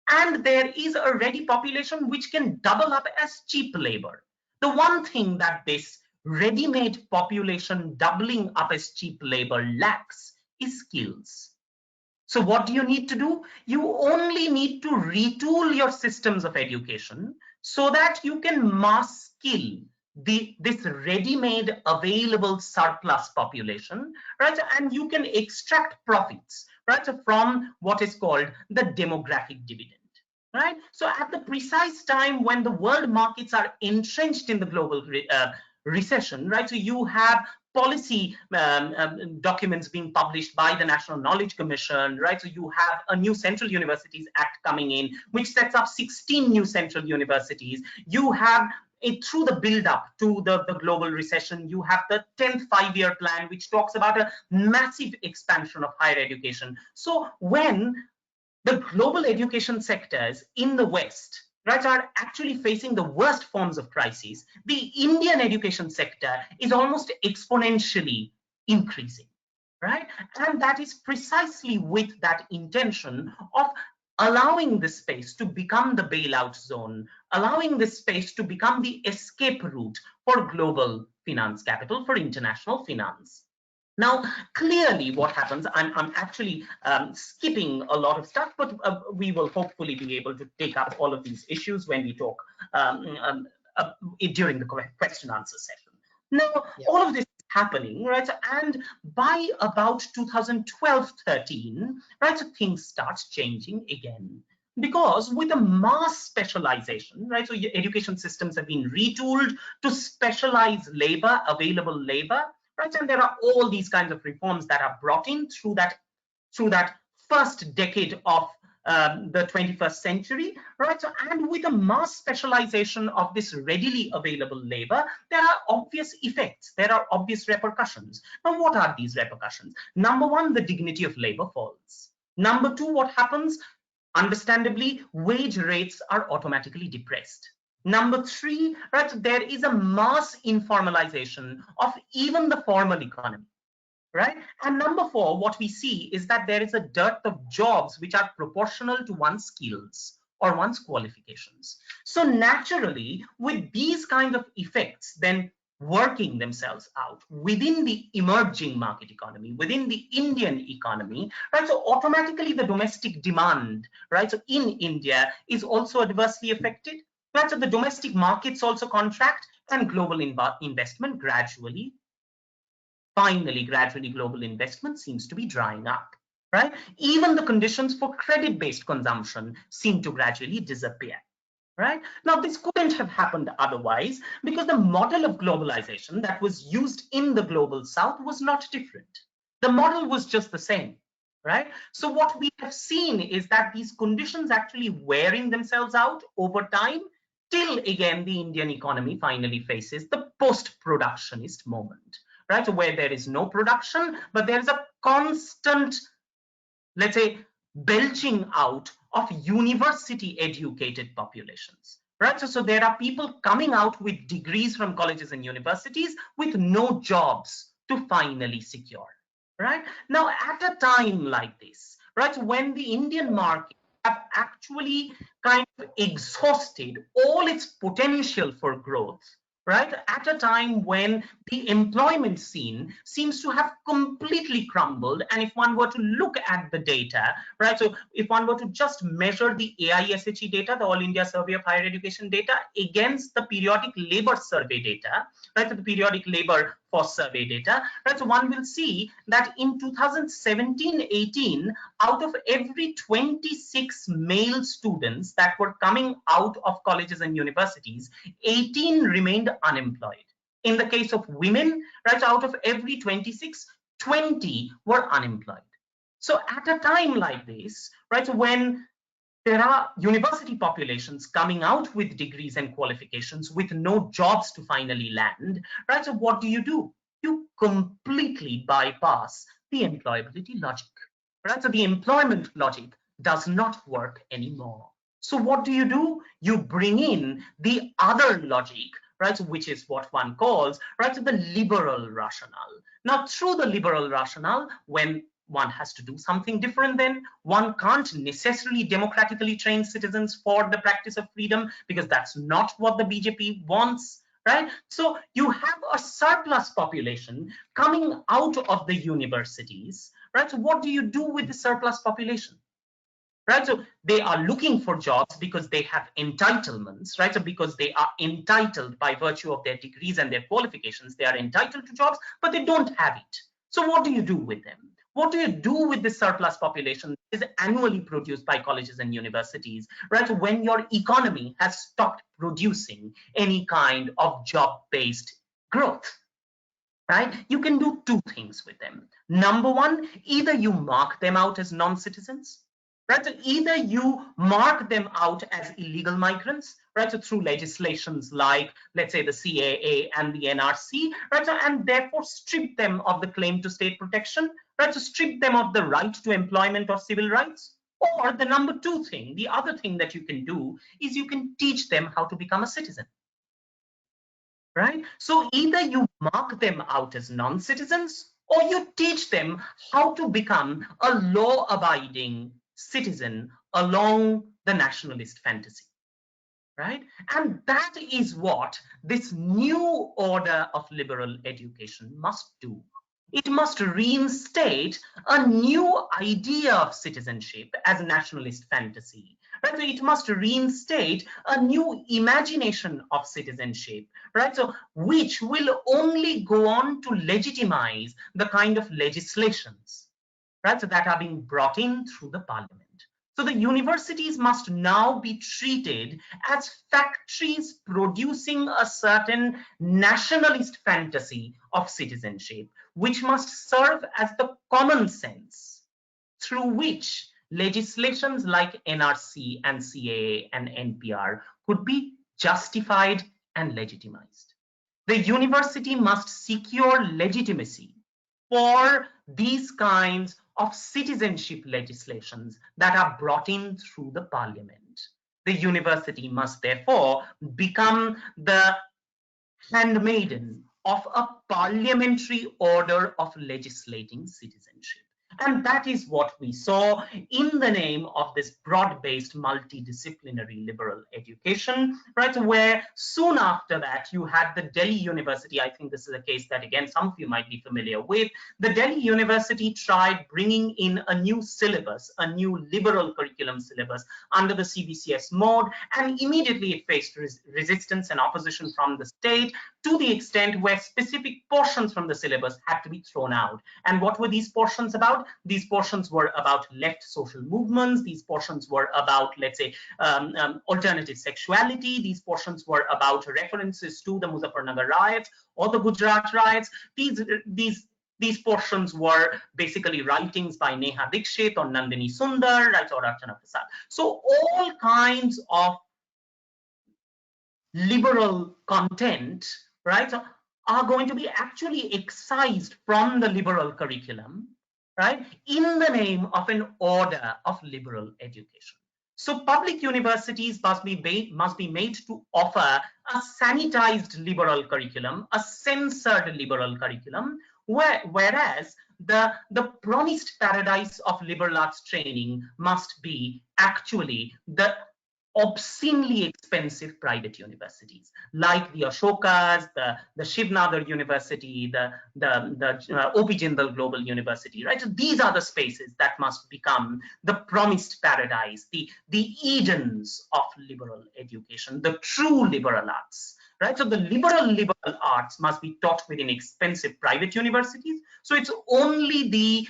and there is a ready population which can double up as cheap labor. The one thing that this ready-made population doubling up as cheap labor lacks is skills. So what do you need to do? You only need to retool your systems of education so that you can mass skill this ready-made available surplus population, right? And you can extract profits, right, from what is called the demographic dividend. Right? So at the precise time when the world markets are entrenched in the global recession, right? So you have policy documents being published by the National Knowledge Commission, right? So you have a new Central Universities Act coming in, which sets up 16 new central universities. You have through the build up to the global recession, you have the 10th five-year plan, which talks about a massive expansion of higher education. So when the global education sectors in the West, right, are actually facing the worst forms of crises, the Indian education sector is almost exponentially increasing, right? And that is precisely with that intention of allowing this space to become the bailout zone, allowing this space to become the escape route for global finance capital, for international finance. Now, clearly what happens, I'm actually skipping a lot of stuff, but we will hopefully be able to take up all of these issues when we talk during the question answer session. Now, Yeah. all of this is happening, right? And by about 2012-13, right, so things start changing again. Because with a mass specialization, right, so your education systems have been retooled to specialize labor, available labor, right? And there are all these kinds of reforms that are brought in through that first decade of the 21st century, right? So, and with a mass specialization of this readily available labor, there are obvious effects, there are obvious repercussions. Now, what are these repercussions? Number one, the dignity of labor falls. Number two, what happens? Understandably, wage rates are automatically depressed. Number three, right, there is a mass informalization of even the formal economy, right? And number four, what we see is that there is a dearth of jobs which are proportional to one's skills or one's qualifications. So naturally, with these kind of effects, then working themselves out within the emerging market economy, within the Indian economy, right? So automatically the domestic demand, right? So in India is also adversely affected, right? So the domestic markets also contract and global investment gradually gradually global investment seems to be drying up, right? Even the conditions for credit-based consumption seem to gradually disappear, right? Now, this couldn't have happened otherwise because the model of globalization that was used in the global south was not different. The model was just the same, right? So what we have seen is that these conditions actually wearing themselves out over time till again the Indian economy finally faces the post-productionist moment. right? Where there is no production, but there is a constant, let's say, belching out of university educated populations, right? So there are people coming out with degrees from colleges and universities with no jobs to finally secure, right? Now, at a time like this, right, when the Indian market have actually kind of exhausted all its potential for growth, right, at a time when the employment scene seems to have completely crumbled. And if one were to look at the data, right, so if one were to just measure the AISHE data, the All India Survey of Higher Education data, against the periodic labor survey data, right, so the periodic labor force survey data, right, so one will see that in 2017-18, out of every 26 male students that were coming out of colleges and universities, 18 remained unemployed. In the case of women, right, out of every 26, 20 were unemployed. So at a time like this, right, when there are university populations coming out with degrees and qualifications with no jobs to finally land, right, so what do? You completely bypass the employability logic, right? So the employment logic does not work anymore. So what do? You bring in the other logic, right, which is what one calls, right, the liberal rationale. Now, through the liberal rationale, when one has to do something different, then one can't necessarily democratically train citizens for the practice of freedom, because that's not what the BJP wants, right? So you have a surplus population coming out of the universities, right? So what do you do with the surplus population? Right, so they are looking for jobs because they have entitlements, right? So because they are entitled by virtue of their degrees and their qualifications, they are entitled to jobs, but they don't have it. So what do you do with them? What do you do with the surplus population that is annually produced by colleges and universities, right? When your economy has stopped producing any kind of job-based growth, right? You can do two things with them. Number one, either you mark them out as non-citizens, right? So either you mark them out as illegal migrants, right? So through legislations like, let's say, the CAA and the NRC, right? So, and therefore strip them of the claim to state protection, right? So strip them of the right to employment or civil rights. Or the number two thing, the other thing that you can do is you can teach them how to become a citizen, right? So either you mark them out as non-citizens, or you teach them how to become a law-abiding citizen along the nationalist fantasy, right? And that is what this new order of liberal education must do. It must reinstate a new idea of citizenship as nationalist fantasy, right? So it must reinstate a new imagination of citizenship, right? So which will only go on to legitimize the kind of legislations, right, so that are being brought in through the parliament. So the universities must now be treated as factories producing a certain nationalist fantasy of citizenship, which must serve as the common sense through which legislations like NRC and CAA and NPR could be justified and legitimized. The university must secure legitimacy for these kinds of citizenship legislations that are brought in through the parliament. The university must therefore become the handmaiden of a parliamentary order of legislating citizenship. And that is what we saw in the name of this broad-based multidisciplinary liberal education, right? Where soon after that, you had the Delhi University. I think this is a case that, again, some of you might be familiar with. The Delhi University tried bringing in a new syllabus, a new liberal curriculum syllabus under the CBCS mode, and immediately it faced resistance and opposition from the state, to the extent where specific portions from the syllabus had to be thrown out. And what were these portions about? These portions were about left social movements. These portions were about, let's say, alternative sexuality. These portions were about references to the Muzaffarnagar riots or the Gujarat riots. These portions were basically writings by Neha Dikshit or Nandini Sundar, right, or Archana Prasad. So all kinds of liberal content, right, are going to be actually excised from the liberal curriculum, right, in the name of an order of liberal education. So public universities must be made to offer a sanitized liberal curriculum, a censored liberal curriculum, whereas the promised paradise of liberal arts training must be actually the obscenely expensive private universities like the Ashokas, the Shivnadar University, the OP Jindal Global University, right? So these are the spaces that must become the promised paradise, the Edens of liberal education, the true liberal arts. Right, so the liberal arts must be taught within expensive private universities. So it's only the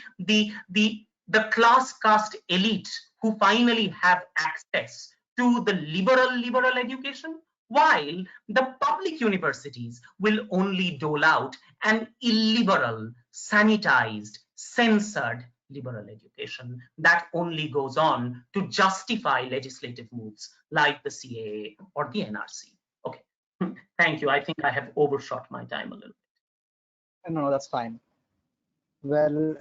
class caste elite who finally have access to the liberal education, while the public universities will only dole out an illiberal, sanitized, censored liberal education that only goes on to justify legislative moves like the CAA or the NRC. Okay, thank you. I think I have overshot my time a little. No, that's fine. Well,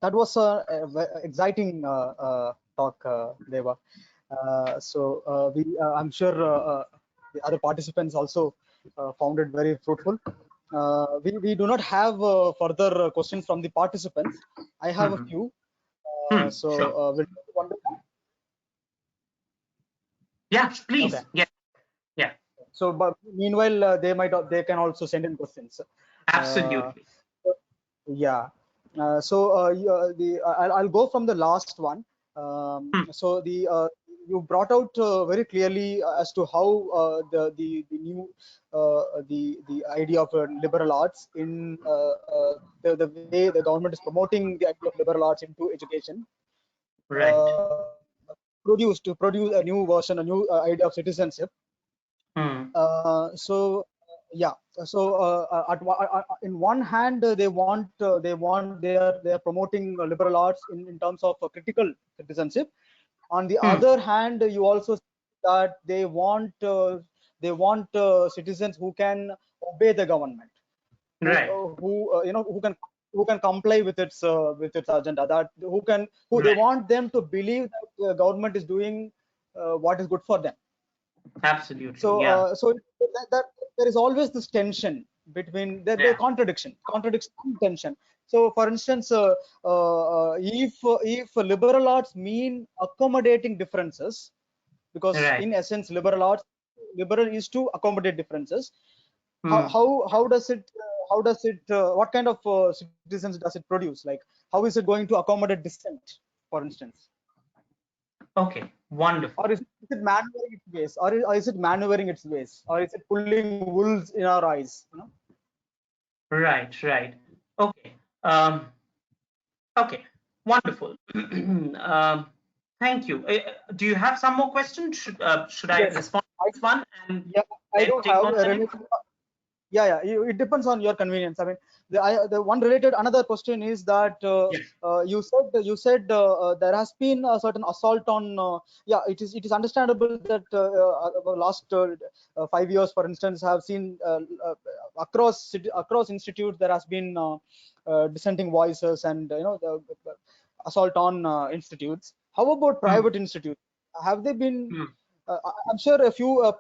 that was a exciting talk, Deva. I'm sure the other participants also found it very fruitful. We do not have further questions from the participants. I have a few. Sure. We'll take one by one. Yeah, please. Okay. Yeah. Yeah. So, but meanwhile, they can also send in questions. Absolutely. Yeah. I'll go from the last one. So you brought out very clearly as to how the new the idea of liberal arts in the way the government is promoting the idea of liberal arts into education. Right. To produce a new version, a new idea of citizenship. So yeah, so in one hand they are promoting liberal arts in terms of critical citizenship. On the other hand, you also see that they want citizens who can obey the government, Right. who can comply with its agenda, that who they Right. want them to believe that the government is doing what is good for them. Absolutely. So, Yeah. that there is always this tension between the Yeah. contradiction, and tension. So, for instance, if liberal arts mean accommodating differences, because Right. in essence, liberal is to accommodate differences. Hmm. How does it what kind of citizens does it produce? Like, how is it going to accommodate dissent, for instance? Okay. Wonderful. Or is it maneuvering its ways, or is it maneuvering its ways, or is it pulling wolves in our eyes, Right. Right. Okay. Okay. Wonderful. Thank you. Do you have some more questions? Should I Yes, respond to I, this one and yeah, I then do take have on a the next? related. Yeah, it depends on your convenience. I mean, the one related another question is that Yes. you said there has been a certain assault on. Yeah, it is understandable that last 5 years, for instance, have seen across institutes there has been dissenting voices, and the assault on institutes. How about Hmm. private institutes? Have they been? Hmm. I'm sure a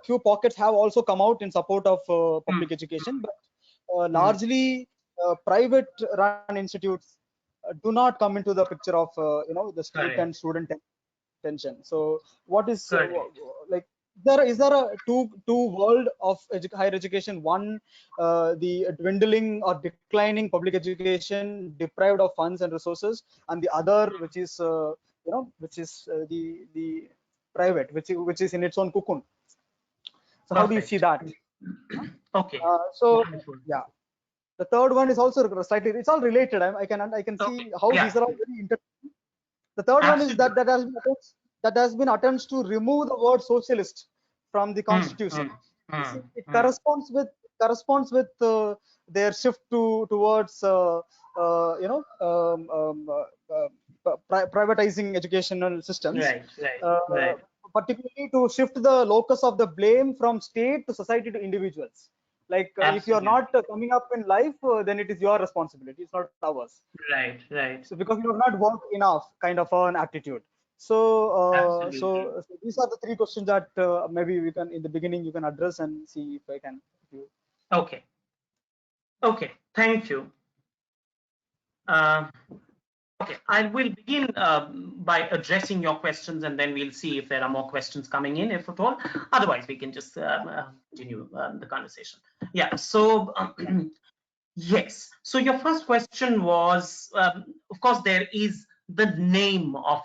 few pockets have also come out in support of Hmm. public education, but Hmm. largely private run institutes do not come into the picture of the state Correct. and student tension. So what is Correct. like, is there a two world of higher education? One, the dwindling or declining public education deprived of funds and resources, and the other, which is the private, which is in its own cocoon. So how do you see Perfect. that? Okay. So Wonderful. yeah, the third one is also slightly, it's all related. I can Okay. see how these Yeah. are all very inter. The third one is Absolutely. that has been attempts to remove the word socialist from the Hmm. Hmm. constitution. Hmm. It Hmm. corresponds with their shift towards privatizing educational systems, Right. Right. uh, Right. particularly to shift the locus of the blame from state to society to individuals. Like if you're Absolutely. not coming up in life, then it is your responsibility. It's not ours. Right, right. So because you have not worked enough, kind of an attitude. So Absolutely. so these are the three questions that maybe we can in the beginning you can address and see if I can. If you, Okay. Okay. Thank you. Uh, okay. I will begin by addressing your questions, and then we'll see if there are more questions coming in, if at all. Otherwise, we can just continue the conversation. Yeah. So, yes. So your first question was, of course, there is the name of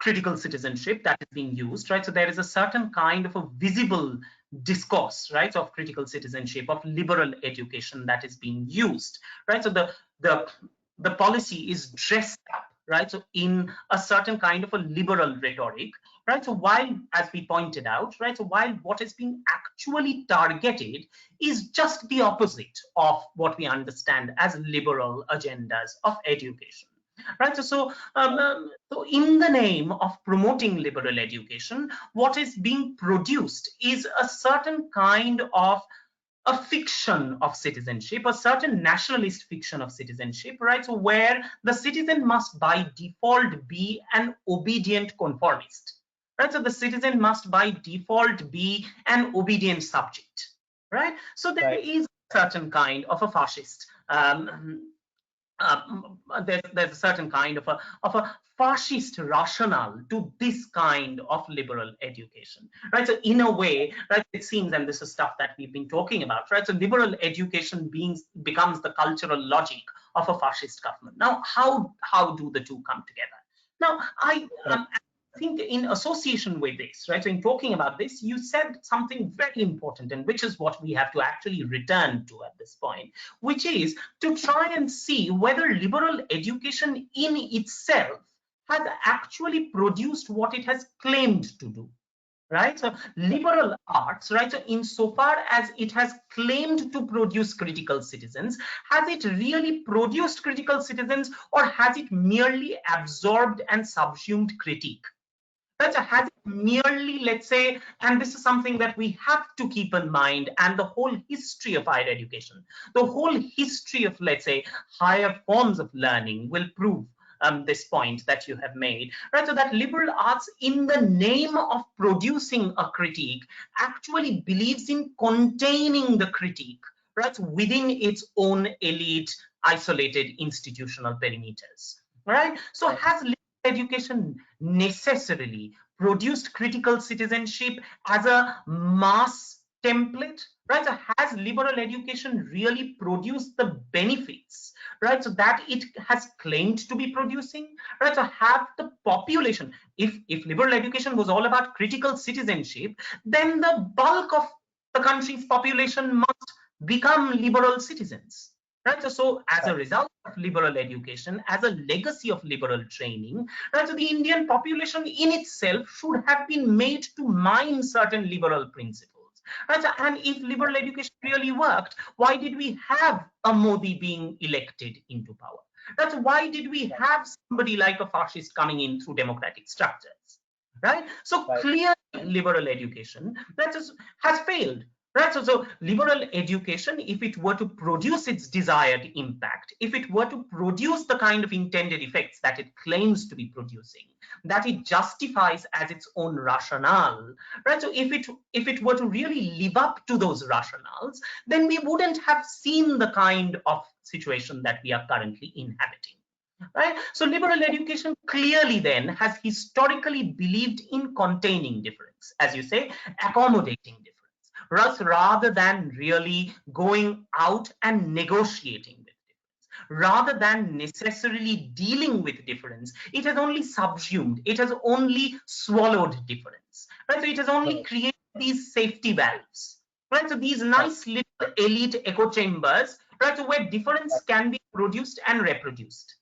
critical citizenship that is being used, right? So there is a certain kind of a visible discourse, right, of critical citizenship, of liberal education that is being used, right? So the the policy is dressed up, right, so in a certain kind of a liberal rhetoric, right? So while, as we pointed out, right, so while what is being actually targeted is just the opposite of what we understand as liberal agendas of education, right? So in the name of promoting liberal education, what is being produced is a certain kind of a fiction of citizenship, a certain nationalist fiction of citizenship, right? So where the citizen must by default be an obedient conformist, right? So the citizen must by default be an obedient subject, right? So there right, is a certain kind of a fascist there's a certain kind of a fascist rationale to this kind of liberal education, right? So in a way, right, it seems, and this is stuff that we've been talking about, right? So liberal education becomes the cultural logic of a fascist government. Now, how do the two come together? Now, right, I think in association with this, right, so in talking about this, you said something very important, and which is what we have to actually return to at this point, which is to try and see whether liberal education in itself has actually produced what it has claimed to do, right? So right, liberal arts, right, so insofar as it has claimed to produce critical citizens, has it really produced critical citizens, or has it merely absorbed and subsumed critique? Right? So has it merely, let's say, and this is something that we have to keep in mind, and the whole history of higher education, the whole history of, let's say, higher forms of learning will prove this point that you have made, right? So that liberal arts, in the name of producing a critique, actually believes in containing the critique, right, within its own elite, isolated institutional perimeters, right? So right, has education necessarily produced critical citizenship as a mass template, right? So has liberal education really produced the benefits, right, so that it has claimed to be producing, right? So have the population, if liberal education was all about critical citizenship, then the bulk of the country's population must become liberal citizens, right? So as a right, result of liberal education, as a legacy of liberal training, right, so the Indian population in itself should have been made to mine certain liberal principles, right? So, and if liberal education really worked, why did we have a Modi being elected into power? That's why did we right, have somebody like a fascist coming in through democratic structures, right? So right, clearly liberal education has failed, right? So liberal education, if it were to produce its desired impact, if it were to produce the kind of intended effects that it claims to be producing, that it justifies as its own rationale, right? So if it were to really live up to those rationales, then we wouldn't have seen the kind of situation that we are currently inhabiting, right? So liberal education clearly then has historically believed in containing difference, as you say, accommodating difference, rather than really going out and negotiating with difference, rather than necessarily dealing with difference. It has only subsumed, it has only swallowed difference, right? So it has only right, created these safety valves, right? So these right, nice little elite echo chambers, right, so where difference right, can be produced and reproduced,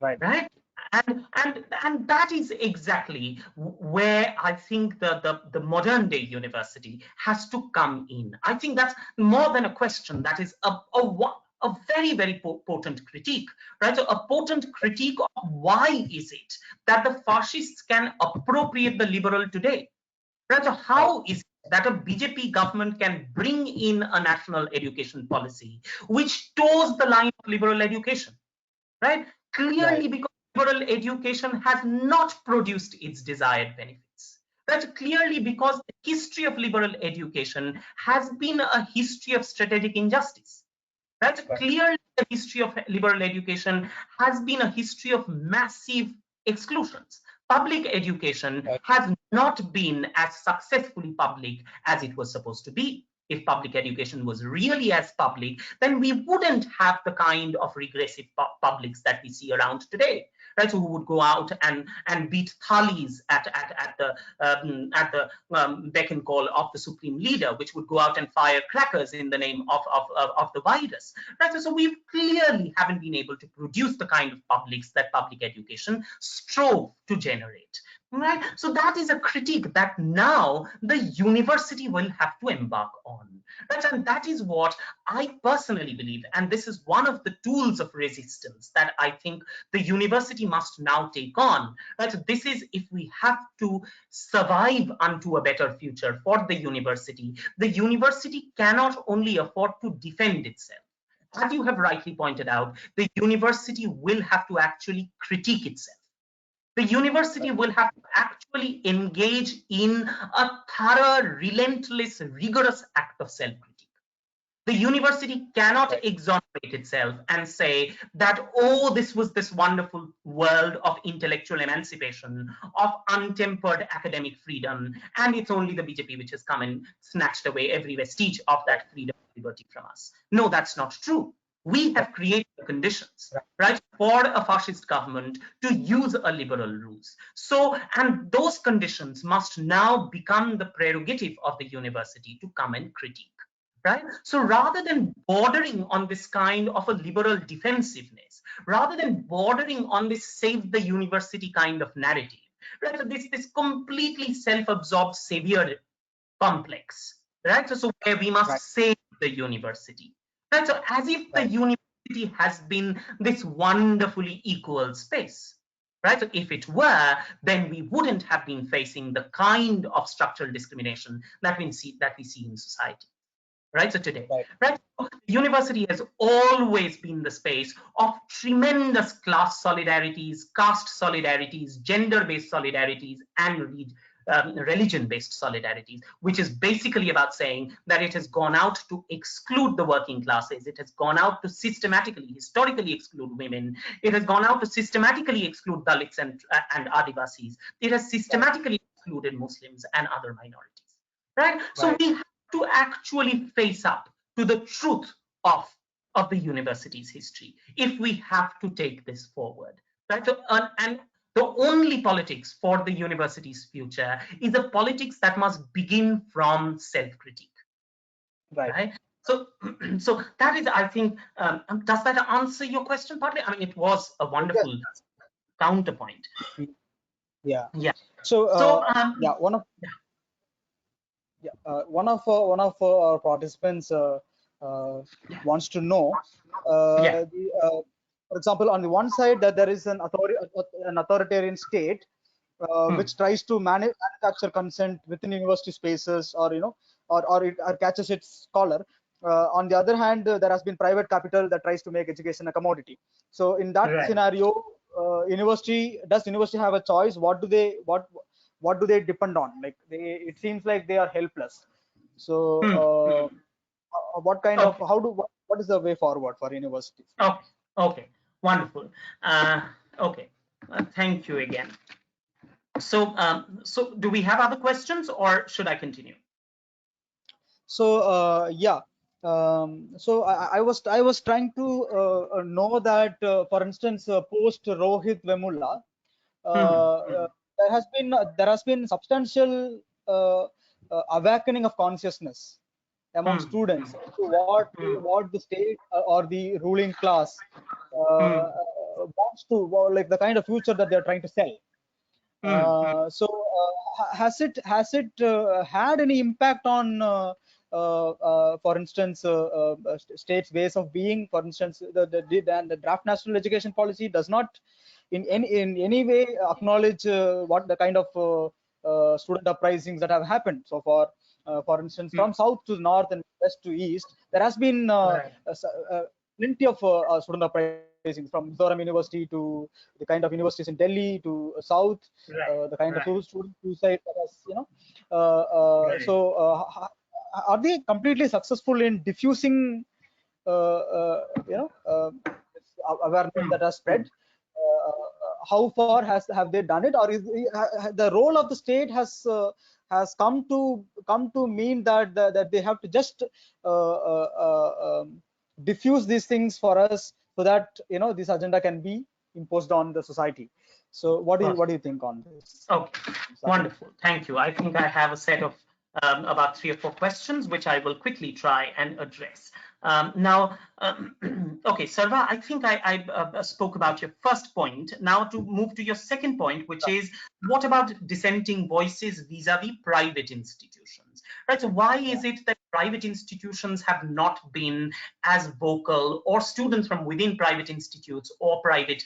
right, right? And that is exactly where I think the modern day university has to come in. I think that's more than a question, that is a very very potent critique, right? So a potent critique of why is it that the fascists can appropriate the liberal today, right? So right, how is it that a BJP government can bring in a national education policy which toes the line of liberal education, right? Right. Clearly, because liberal education has not produced its desired benefits. That's clearly because the history of liberal education has been a history of strategic injustice. That's Right. clearly the history of liberal education has been a history of massive exclusions. Public education Right. has not been as successfully public as it was supposed to be. If public education was really as public, then we wouldn't have the kind of regressive publics that we see around today, right? So who would go out and beat thalis at the beck and call of the supreme leader, which would go out and fire crackers in the name of the virus, right? So we clearly haven't been able to produce the kind of publics that public education strove to generate. Right? So that is a critique that now the university will have to embark on. Right? And that is what I personally believe. And this is one of the tools of resistance that I think the university must now take on. Right? So this is if we have to survive unto a better future for the university cannot only afford to defend itself. As you have rightly pointed out, the university will have to actually critique itself. The university will have to actually engage in a thorough, relentless, rigorous act of self-critique. The university cannot Right. exonerate itself and say that, oh, this was this wonderful world of intellectual emancipation, of untempered academic freedom, and it's only the BJP which has come and snatched away every vestige of that freedom and liberty from us. No, that's not true. We have created the conditions, right, for a fascist government to use a liberal ruse. So, and those conditions must now become the prerogative of the university to come and critique. Right? So rather than bordering on this kind of a liberal defensiveness, rather than bordering on this save the university kind of narrative, right? So this completely self-absorbed savior complex, right? So where we must Right. save the university, right? So as if the Right. university has been this wonderfully equal space. Right? So if it were, then we wouldn't have been facing the kind of structural discrimination that we see in society. Right? So today, Right. right? University has always been the space of tremendous class solidarities, caste solidarities, gender-based solidarities, and religion-based solidarities, which is basically about saying that it has gone out to exclude the working classes. It has gone out to systematically, historically exclude women. It has gone out to systematically exclude Dalits and Adivasis. It has systematically excluded Muslims and other minorities. Right? So Right. we have to actually face up to the truth of the university's history if we have to take this forward. Right? So, and the only politics for the university's future is a politics that must begin from self-critique. Right. Right? So, so that is, I think, does that answer your question partly? I mean, it was a Yes. wonderful counterpoint. Yeah. Yeah. So So, yeah, one of our participants uh, wants to know, yeah. for example, on the one side that there is an authoritarian state Hmm. which tries to manufacture consent within university spaces, or or catches its collar. On the other hand, there has been private capital that tries to make education a commodity. So in that Right. scenario, university have a choice? What do they depend on? Like it seems like they are helpless. So Hmm. what kind of Okay. what is the way forward for universities? Okay. Okay. Wonderful. Okay. Thank you again. So, so do we have other questions, or should I continue? So yeah, so I was trying to know that for instance, post Rohit Vemula, Hmm. uh, Hmm. there has been substantial awakening of consciousness among Hmm. Hmm. students to Hmm. what the state or the ruling class Hmm. wants to, well, like the kind of future that they're trying to sell. Hmm. Hmm. So has it had any impact on for instance, states' ways of being? For instance, the draft national education policy does not in any way acknowledge what the kind of student uprisings that have happened so far, For instance, Mm, from south to north and west to east, there has been right, plenty of student uprisings from Mizoram University to the kind of universities in Delhi to south, right, the kind of right, student suicide that has, right. are they completely successful in diffusing this awareness Mm, that has spread? mm. How far have they done it, or is the role of the state has come to mean that that they have to just diffuse these things for us so that this agenda can be imposed on the society? So what do you think on this, Okay, Sahil? wonderful. Thank you. I think I have a set of about 3 or 4 questions, which I will quickly try and address. Now, okay, Sarva, I think I spoke about your first point. Now, to move to your second point, which is what about dissenting voices vis-a-vis private institutions? Right. So, why is it that private institutions have not been as vocal, or students from within private institutes or private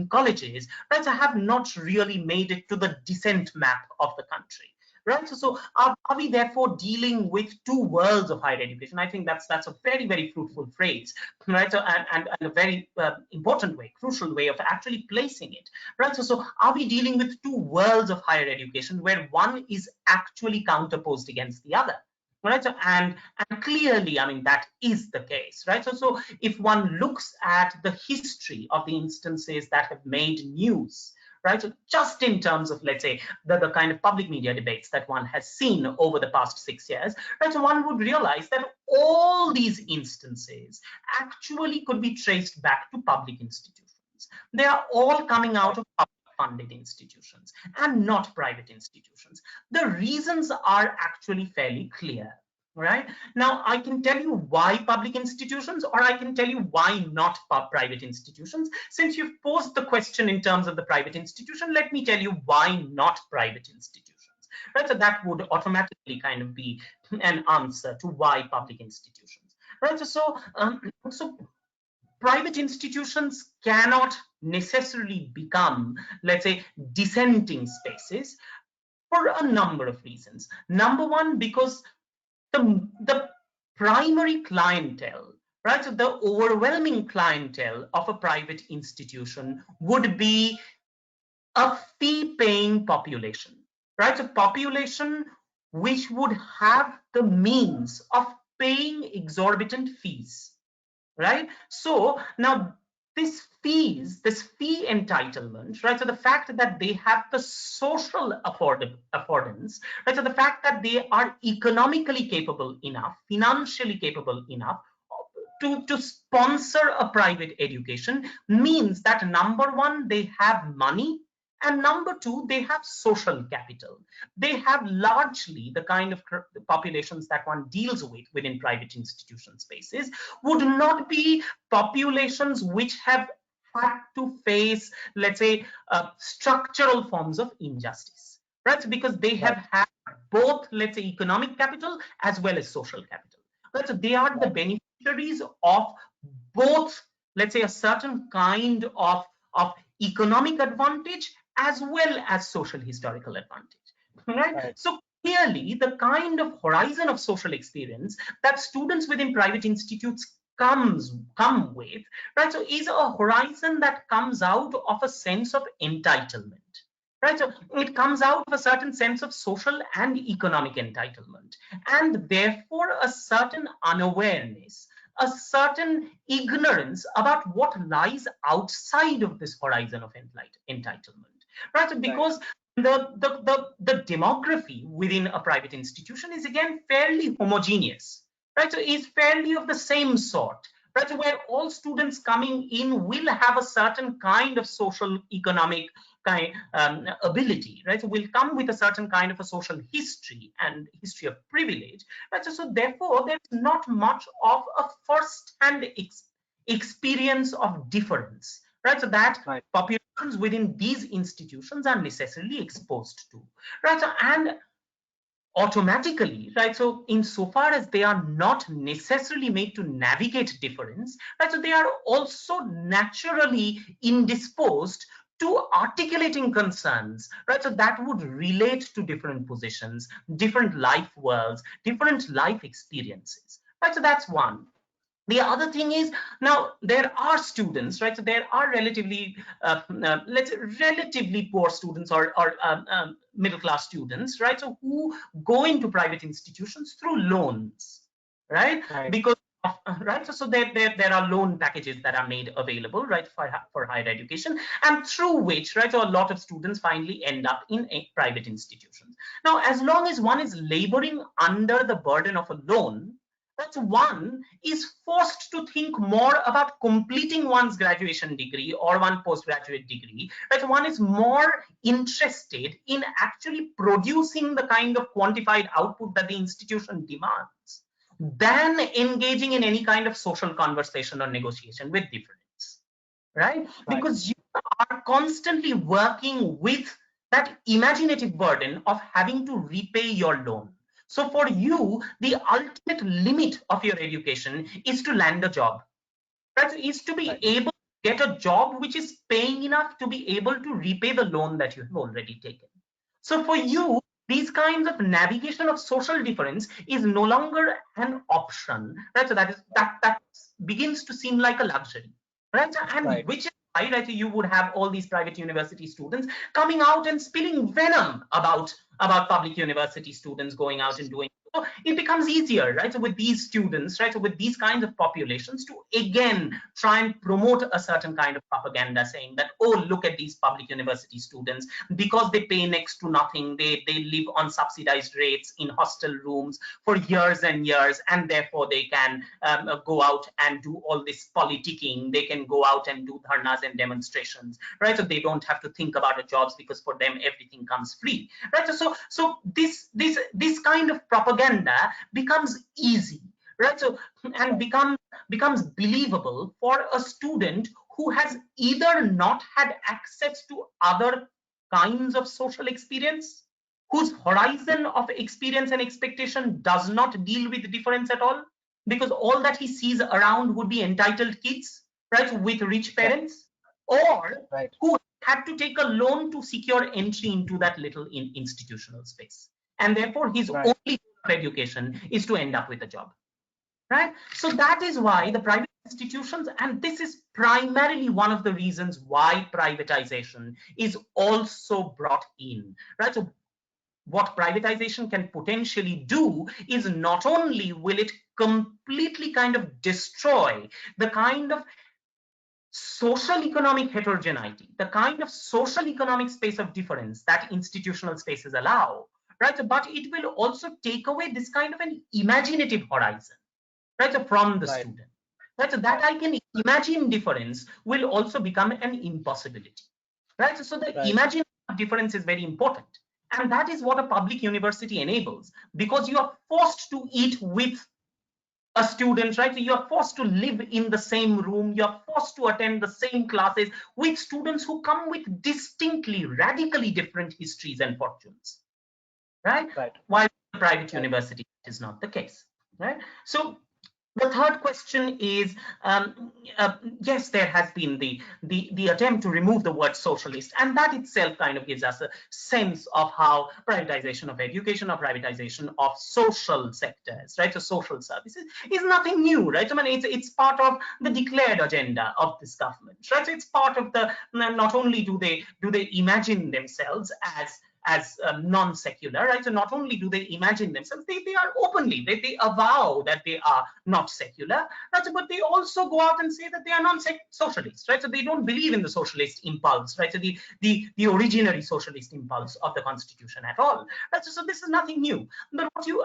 colleges, right, so have not really made it to the dissent map of the country? Right. So are we therefore dealing with two worlds of higher education? I think that's a very, very fruitful phrase, right? So and a very important way, crucial way of actually placing it, right? So are we dealing with two worlds of higher education where one is actually counterposed against the other? Right. So and clearly, I mean, that is the case, right? So if one looks at the history of the instances that have made news, right? So just in terms of, let's say, the kind of public media debates that one has seen over the past 6 years, right? So one would realize that all these instances actually could be traced back to public institutions. They are all coming out of public funded institutions and not private institutions. The reasons are actually fairly clear. Right now, I can tell you why public institutions, or I can tell you why not private institutions. Since you've posed the question in terms of the private institution, let me tell you why not private institutions. Right, so that would automatically kind of be an answer to why public institutions. Right, so private institutions cannot necessarily become, let's say, dissenting spaces for a number of reasons. Number one, because the primary clientele, right? So the overwhelming clientele of a private institution would be a fee-paying population, right? So population which would have the means of paying exorbitant fees, right? So now this fee entitlement, right? So the fact that they have the social affordance, right? So the fact that they are economically capable enough, financially capable enough to sponsor a private education means that number one, they have money, and number two, they have social capital. They have largely the kind of populations that one deals with within private institution spaces would not be populations which have had to face, let's say, structural forms of injustice, right? So because they Right. have had both, let's say, economic capital as well as social capital. Right? So they are the Right. beneficiaries of both, let's say, a certain kind of economic advantage as well as social historical advantage. Right? Right. So clearly, the kind of horizon of social experience that students within private institutes come with, right, so is a horizon that comes out of a sense of entitlement, right? So it comes out of a certain sense of social and economic entitlement, and therefore a certain unawareness, a certain ignorance about what lies outside of this horizon of entitlement, right? So Right. because the demography within a private institution is again fairly homogeneous, right? So is fairly of the same sort, right? So where all students coming in will have a certain kind of social economic kind ability, right? So will come with a certain kind of a social history and history of privilege, right? So therefore, there's not much of a first-hand experience of difference, right? So that Right. populations within these institutions are necessarily exposed to, right? So, and automatically, right? So insofar as they are not necessarily made to navigate difference, right? So they are also naturally indisposed to articulating concerns, right? So that would relate to different positions, different life worlds, different life experiences, right? So that's one. The other thing is, now there are students, right? So there are let's say relatively poor students, or middle class students, right? So who go into private institutions through loans, right? Right. Because right, so there are loan packages that are made available, right, for higher education, and through which, right, so a lot of students finally end up in private institutions. Now, as long as one is laboring under the burden of a loan, that one is forced to think more about completing one's graduation degree or one postgraduate degree, that one is more interested in actually producing the kind of quantified output that the institution demands than engaging in any kind of social conversation or negotiation with difference, right? Right. Because you are constantly working with that imaginative burden of having to repay your loan. So for you, the ultimate limit of your education is to land a job, right? Is to be Right. able to get a job which is paying enough to be able to repay the loan that you have already taken. So for Yes. you, these kinds of navigation of social difference is no longer an option, right? So that begins to seem like a luxury, right? And Right. which is why, right, you would have all these private university students coming out and spilling venom about public university students going out and doing. So it becomes easier, right? So with these students, right, so with these kinds of populations, to again try and promote a certain kind of propaganda saying that, oh, look at these public university students, because they pay next to nothing, they live on subsidized rates in hostel rooms for years and years, and therefore they can go out and do all this politicking, they can go out and do dharnas and demonstrations, right? So they don't have to think about the jobs because for them everything comes free, right? So this kind of propaganda becomes easy, right? So and Right. becomes believable for a student who has either not had access to other kinds of social experience, whose horizon of experience and expectation does not deal with difference at all, because all that he sees around would be entitled kids, right, with rich Yeah. parents, or Right. who had to take a loan to secure entry into that little institutional space. And therefore, his Right. only education is to end up with a job, right? So that is why Right. the private institutions, and this is primarily one of the reasons why privatization is also brought in, right? So what privatization can potentially do is not only will it completely kind of destroy the kind of social economic heterogeneity, the kind of social economic space of difference that institutional spaces allow, right? But it will also take away this kind of an imaginative horizon, right? So from the Right. student, right? So that Right. I can imagine difference will also become an impossibility, right? So the Right. imagination of difference is very important. And that is what a public university enables, because you are forced to eat with a student, right? So you are forced to live in the same room, you are forced to attend the same classes with students who come with distinctly, radically different histories and fortunes, right? Right. While the private Right. university is not the case, right? So the third question is, yes, there has been the attempt to remove the word socialist, and that itself kind of gives us a sense of how privatization of education or privatization of social sectors, right, so social services, is nothing new, right? I mean, it's part of the declared agenda of this government, right? So it's part of the, not only do they imagine themselves as non-secular, right? So not only do they imagine themselves, they are openly, they avow that they are not secular, right? So, but they also go out and say that they are non-socialist, right? So they don't believe in the socialist impulse, right? So the originary socialist impulse of the constitution at all, right? So this is nothing new. But what you,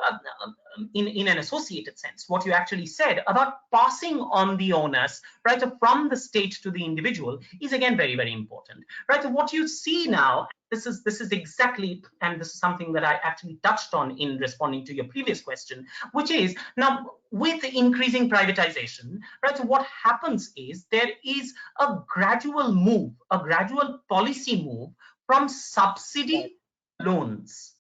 in an associated sense, what you actually said about passing on the onus, right, so from the state to the individual is again very, very important, right? So what you see now, this is exactly, and this is something that I actually touched on in responding to your previous question, which is now with increasing privatization, right? So what happens is there is a gradual move, a gradual policy move from Right. subsidy loans,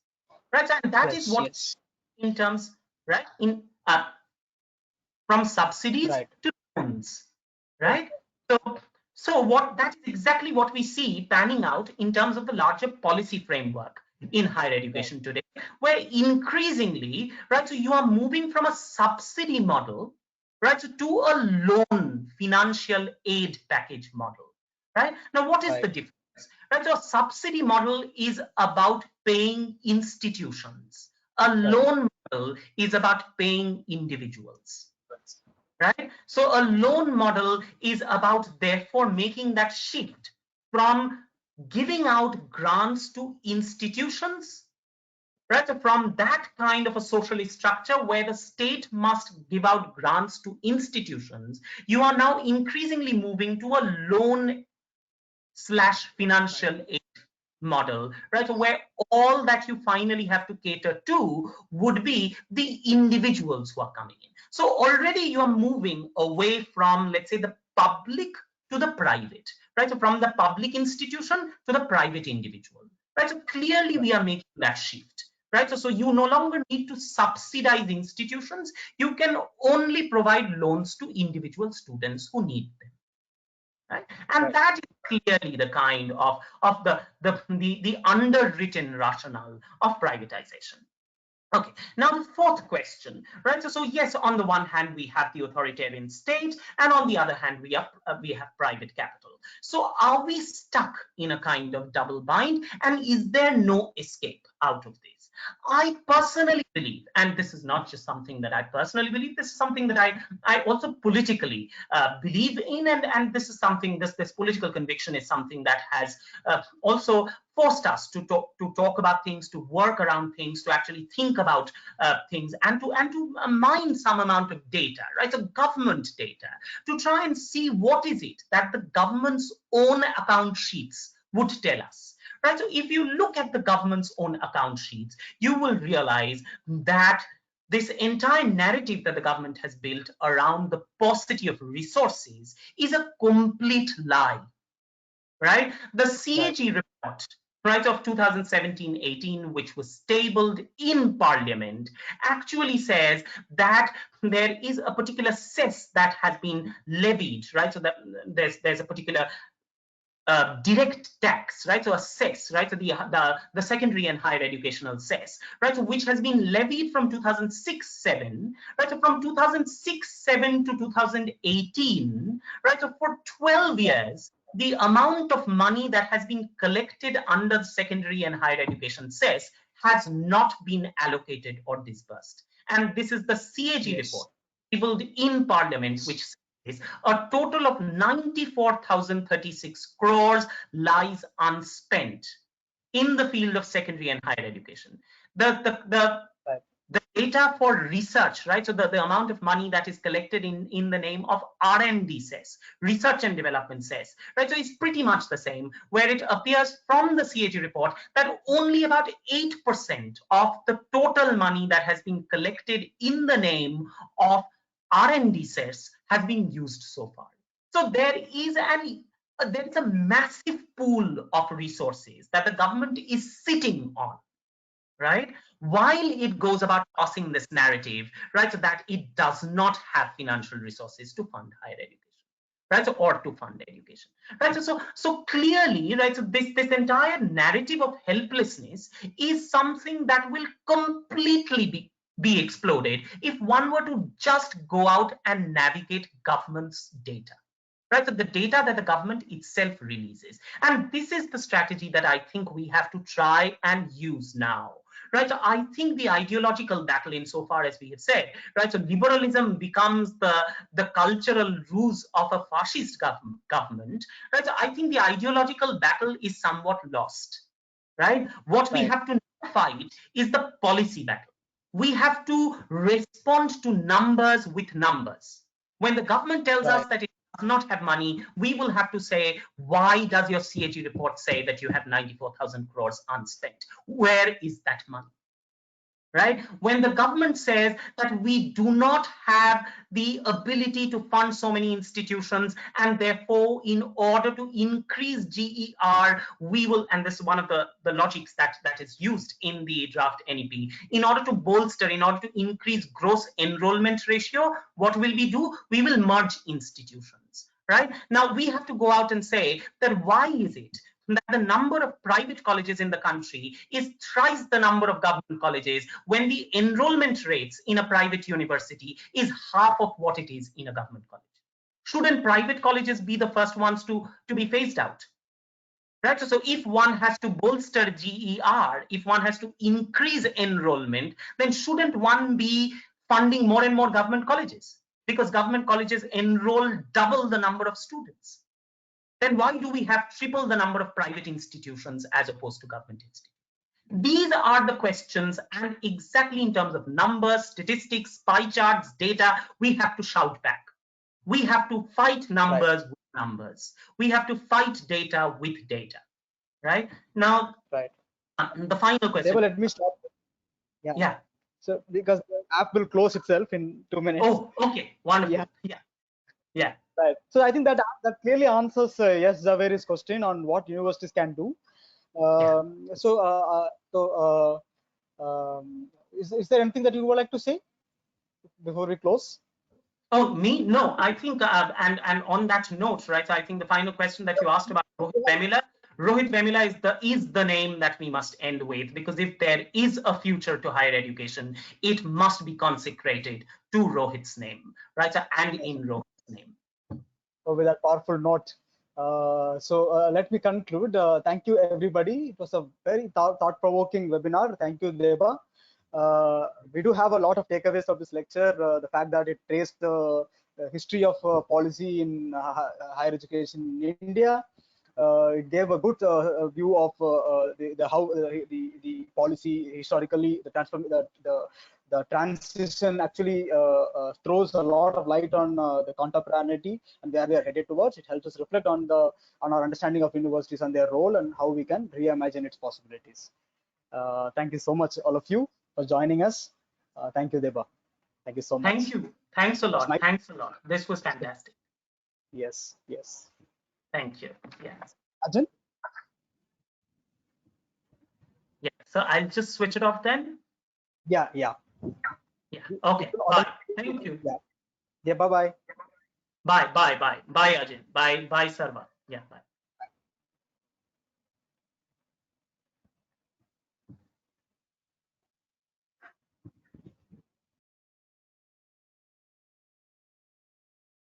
right? And that is Yes. what Yes. in terms, right, in from subsidies Right. to loans, Right. right? So So that is exactly what we see panning out in terms of the larger policy framework in higher Right. education today, where increasingly, right, so you are moving from a subsidy model, right, so to a loan financial aid package model, right? Now, what is Right. the difference? Right, so a subsidy model is about paying institutions. A Right. loan model is about paying individuals, right? So a loan model is about therefore making that shift from giving out grants to institutions, right? So from that kind of a socialist structure where the state must give out grants to institutions, you are now increasingly moving to a loan slash Right. financial aid model, right? So where all that you finally have to cater to would be the individuals who are coming in. So already you are moving away from, let's say, the public to the private, right? So from the public institution to the private individual, right? So clearly Right. we are making that shift, right? So you no longer need to subsidize institutions. You can only provide loans to individual students who need them. Right? And Right. that is clearly the kind of the underwritten rationale of privatization. Okay, now the fourth question, right? So yes, on the one hand we have the authoritarian state, and on the other hand we have private capital. So are we stuck in a kind of double bind, and is there no escape out of this? I personally believe, and this is not just something that I personally believe, this is something that I also politically believe in, and this is something, this political conviction is something that has also forced us to talk about things, to work around things, to actually think about things, and to mine some amount of data, right? So government data, to try and see what is it that the government's own account sheets would tell us. Right, so if you look at the government's own account sheets, you will realize that this entire narrative that the government has built around the paucity of resources is a complete lie, right? The Right. CAG report, right, of 2017-18, which was tabled in Parliament, actually says that there is a particular cess that has been levied, right? So that there's a particular direct tax, right? So a cess, right? So the secondary and higher educational cess, right? So which has been levied from 2006-7, right? So from 2006-7 to 2018, right? So for 12 years, the amount of money that has been collected under the secondary and higher education cess has not been allocated or disbursed. And this is the CAG Yes. report tabled in Parliament, which says a total of 94,036 crores lies unspent in the field of secondary and higher education. Right. The data for research, right? So the amount of money that is collected in the name of R&D cess, research and development cess, right? So it's pretty much the same, where it appears from the CAG report that only about 8% of the total money that has been collected in the name of R&D cess has been used so far. So there is a massive pool of resources that the government is sitting on, right? While it goes about tossing this narrative, right, so that it does not have financial resources to fund higher education, right, so, or to fund education, right? So clearly, right, so this entire narrative of helplessness is something that will completely be exploded if one were to just go out and navigate government's data, right? So the data that the government itself releases. And this is the strategy that I think we have to try and use now. Right, so I think the ideological battle, insofar as we have said, right, so liberalism becomes the cultural ruse of a fascist government, right? So I think the ideological battle is somewhat lost, right? What we Right. have to fight is the policy battle. We have to respond to numbers with numbers. When the government tells Right. us that it does not have money, we will have to say, why does your CAG report say that you have 94,000 crores unspent? Where is that money? Right? When the government says that we do not have the ability to fund so many institutions, and therefore, in order to increase GER, we will, and this is one of the logics that is used in the draft NEP, in order to bolster, in order to increase gross enrollment ratio, what will we do? We will merge institutions. right? Now we have to go out and say that why is it that the number of private colleges in the country is thrice the number of government colleges when the enrollment rates in a private university is half of what it is in a government college? Shouldn't private colleges be the first ones to be phased out? Right. So if one has to bolster GER, if one has to increase enrollment, then shouldn't one be funding more and more government colleges? Because government colleges enroll double the number of students. Then why do we have triple the number of private institutions as opposed to government institutions? These are the questions, and exactly in terms of numbers, statistics, pie charts, data, we have to shout back. We have to fight numbers with numbers. We have to fight data with data. Right now, the final question. Let me stop. Yeah. So because the app will close itself in 2 minutes. Oh, okay, wonderful. Yeah. Right. So I think that clearly answers yes, Zaveri's question on what universities can do. Is there anything that you would like to say before we close? Oh, me? No, I think, and on that note, right? I think the final question that you asked about Rohit Vemula is the name that we must end with, because if there is a future to higher education, it must be consecrated to Rohit's name, right? And in Rohit's name. So with that powerful note, let me conclude. Thank you, everybody. It was a very thought-provoking webinar. Thank you, Deba. We do have a lot of takeaways of this lecture. The fact that it traced the history of policy in higher education in India. It gave a good view of how the policy historically, the transition actually throws a lot of light on the contemporaneity and where we are headed towards. It helps us reflect on our understanding of universities and their role and how we can reimagine its possibilities. Thank you so much, all of you, for joining us. Thank you, Deba. Thank you so much. Thank you. Thanks a lot. Thanks a lot. This was fantastic. Yes. Thank you. Yes. Arjun? Yeah. So I'll just switch it off then. Yeah. Okay. Bye. Thank you. Yeah. Bye. Bye, Arjun. Bye, Sarva. Yeah. Bye.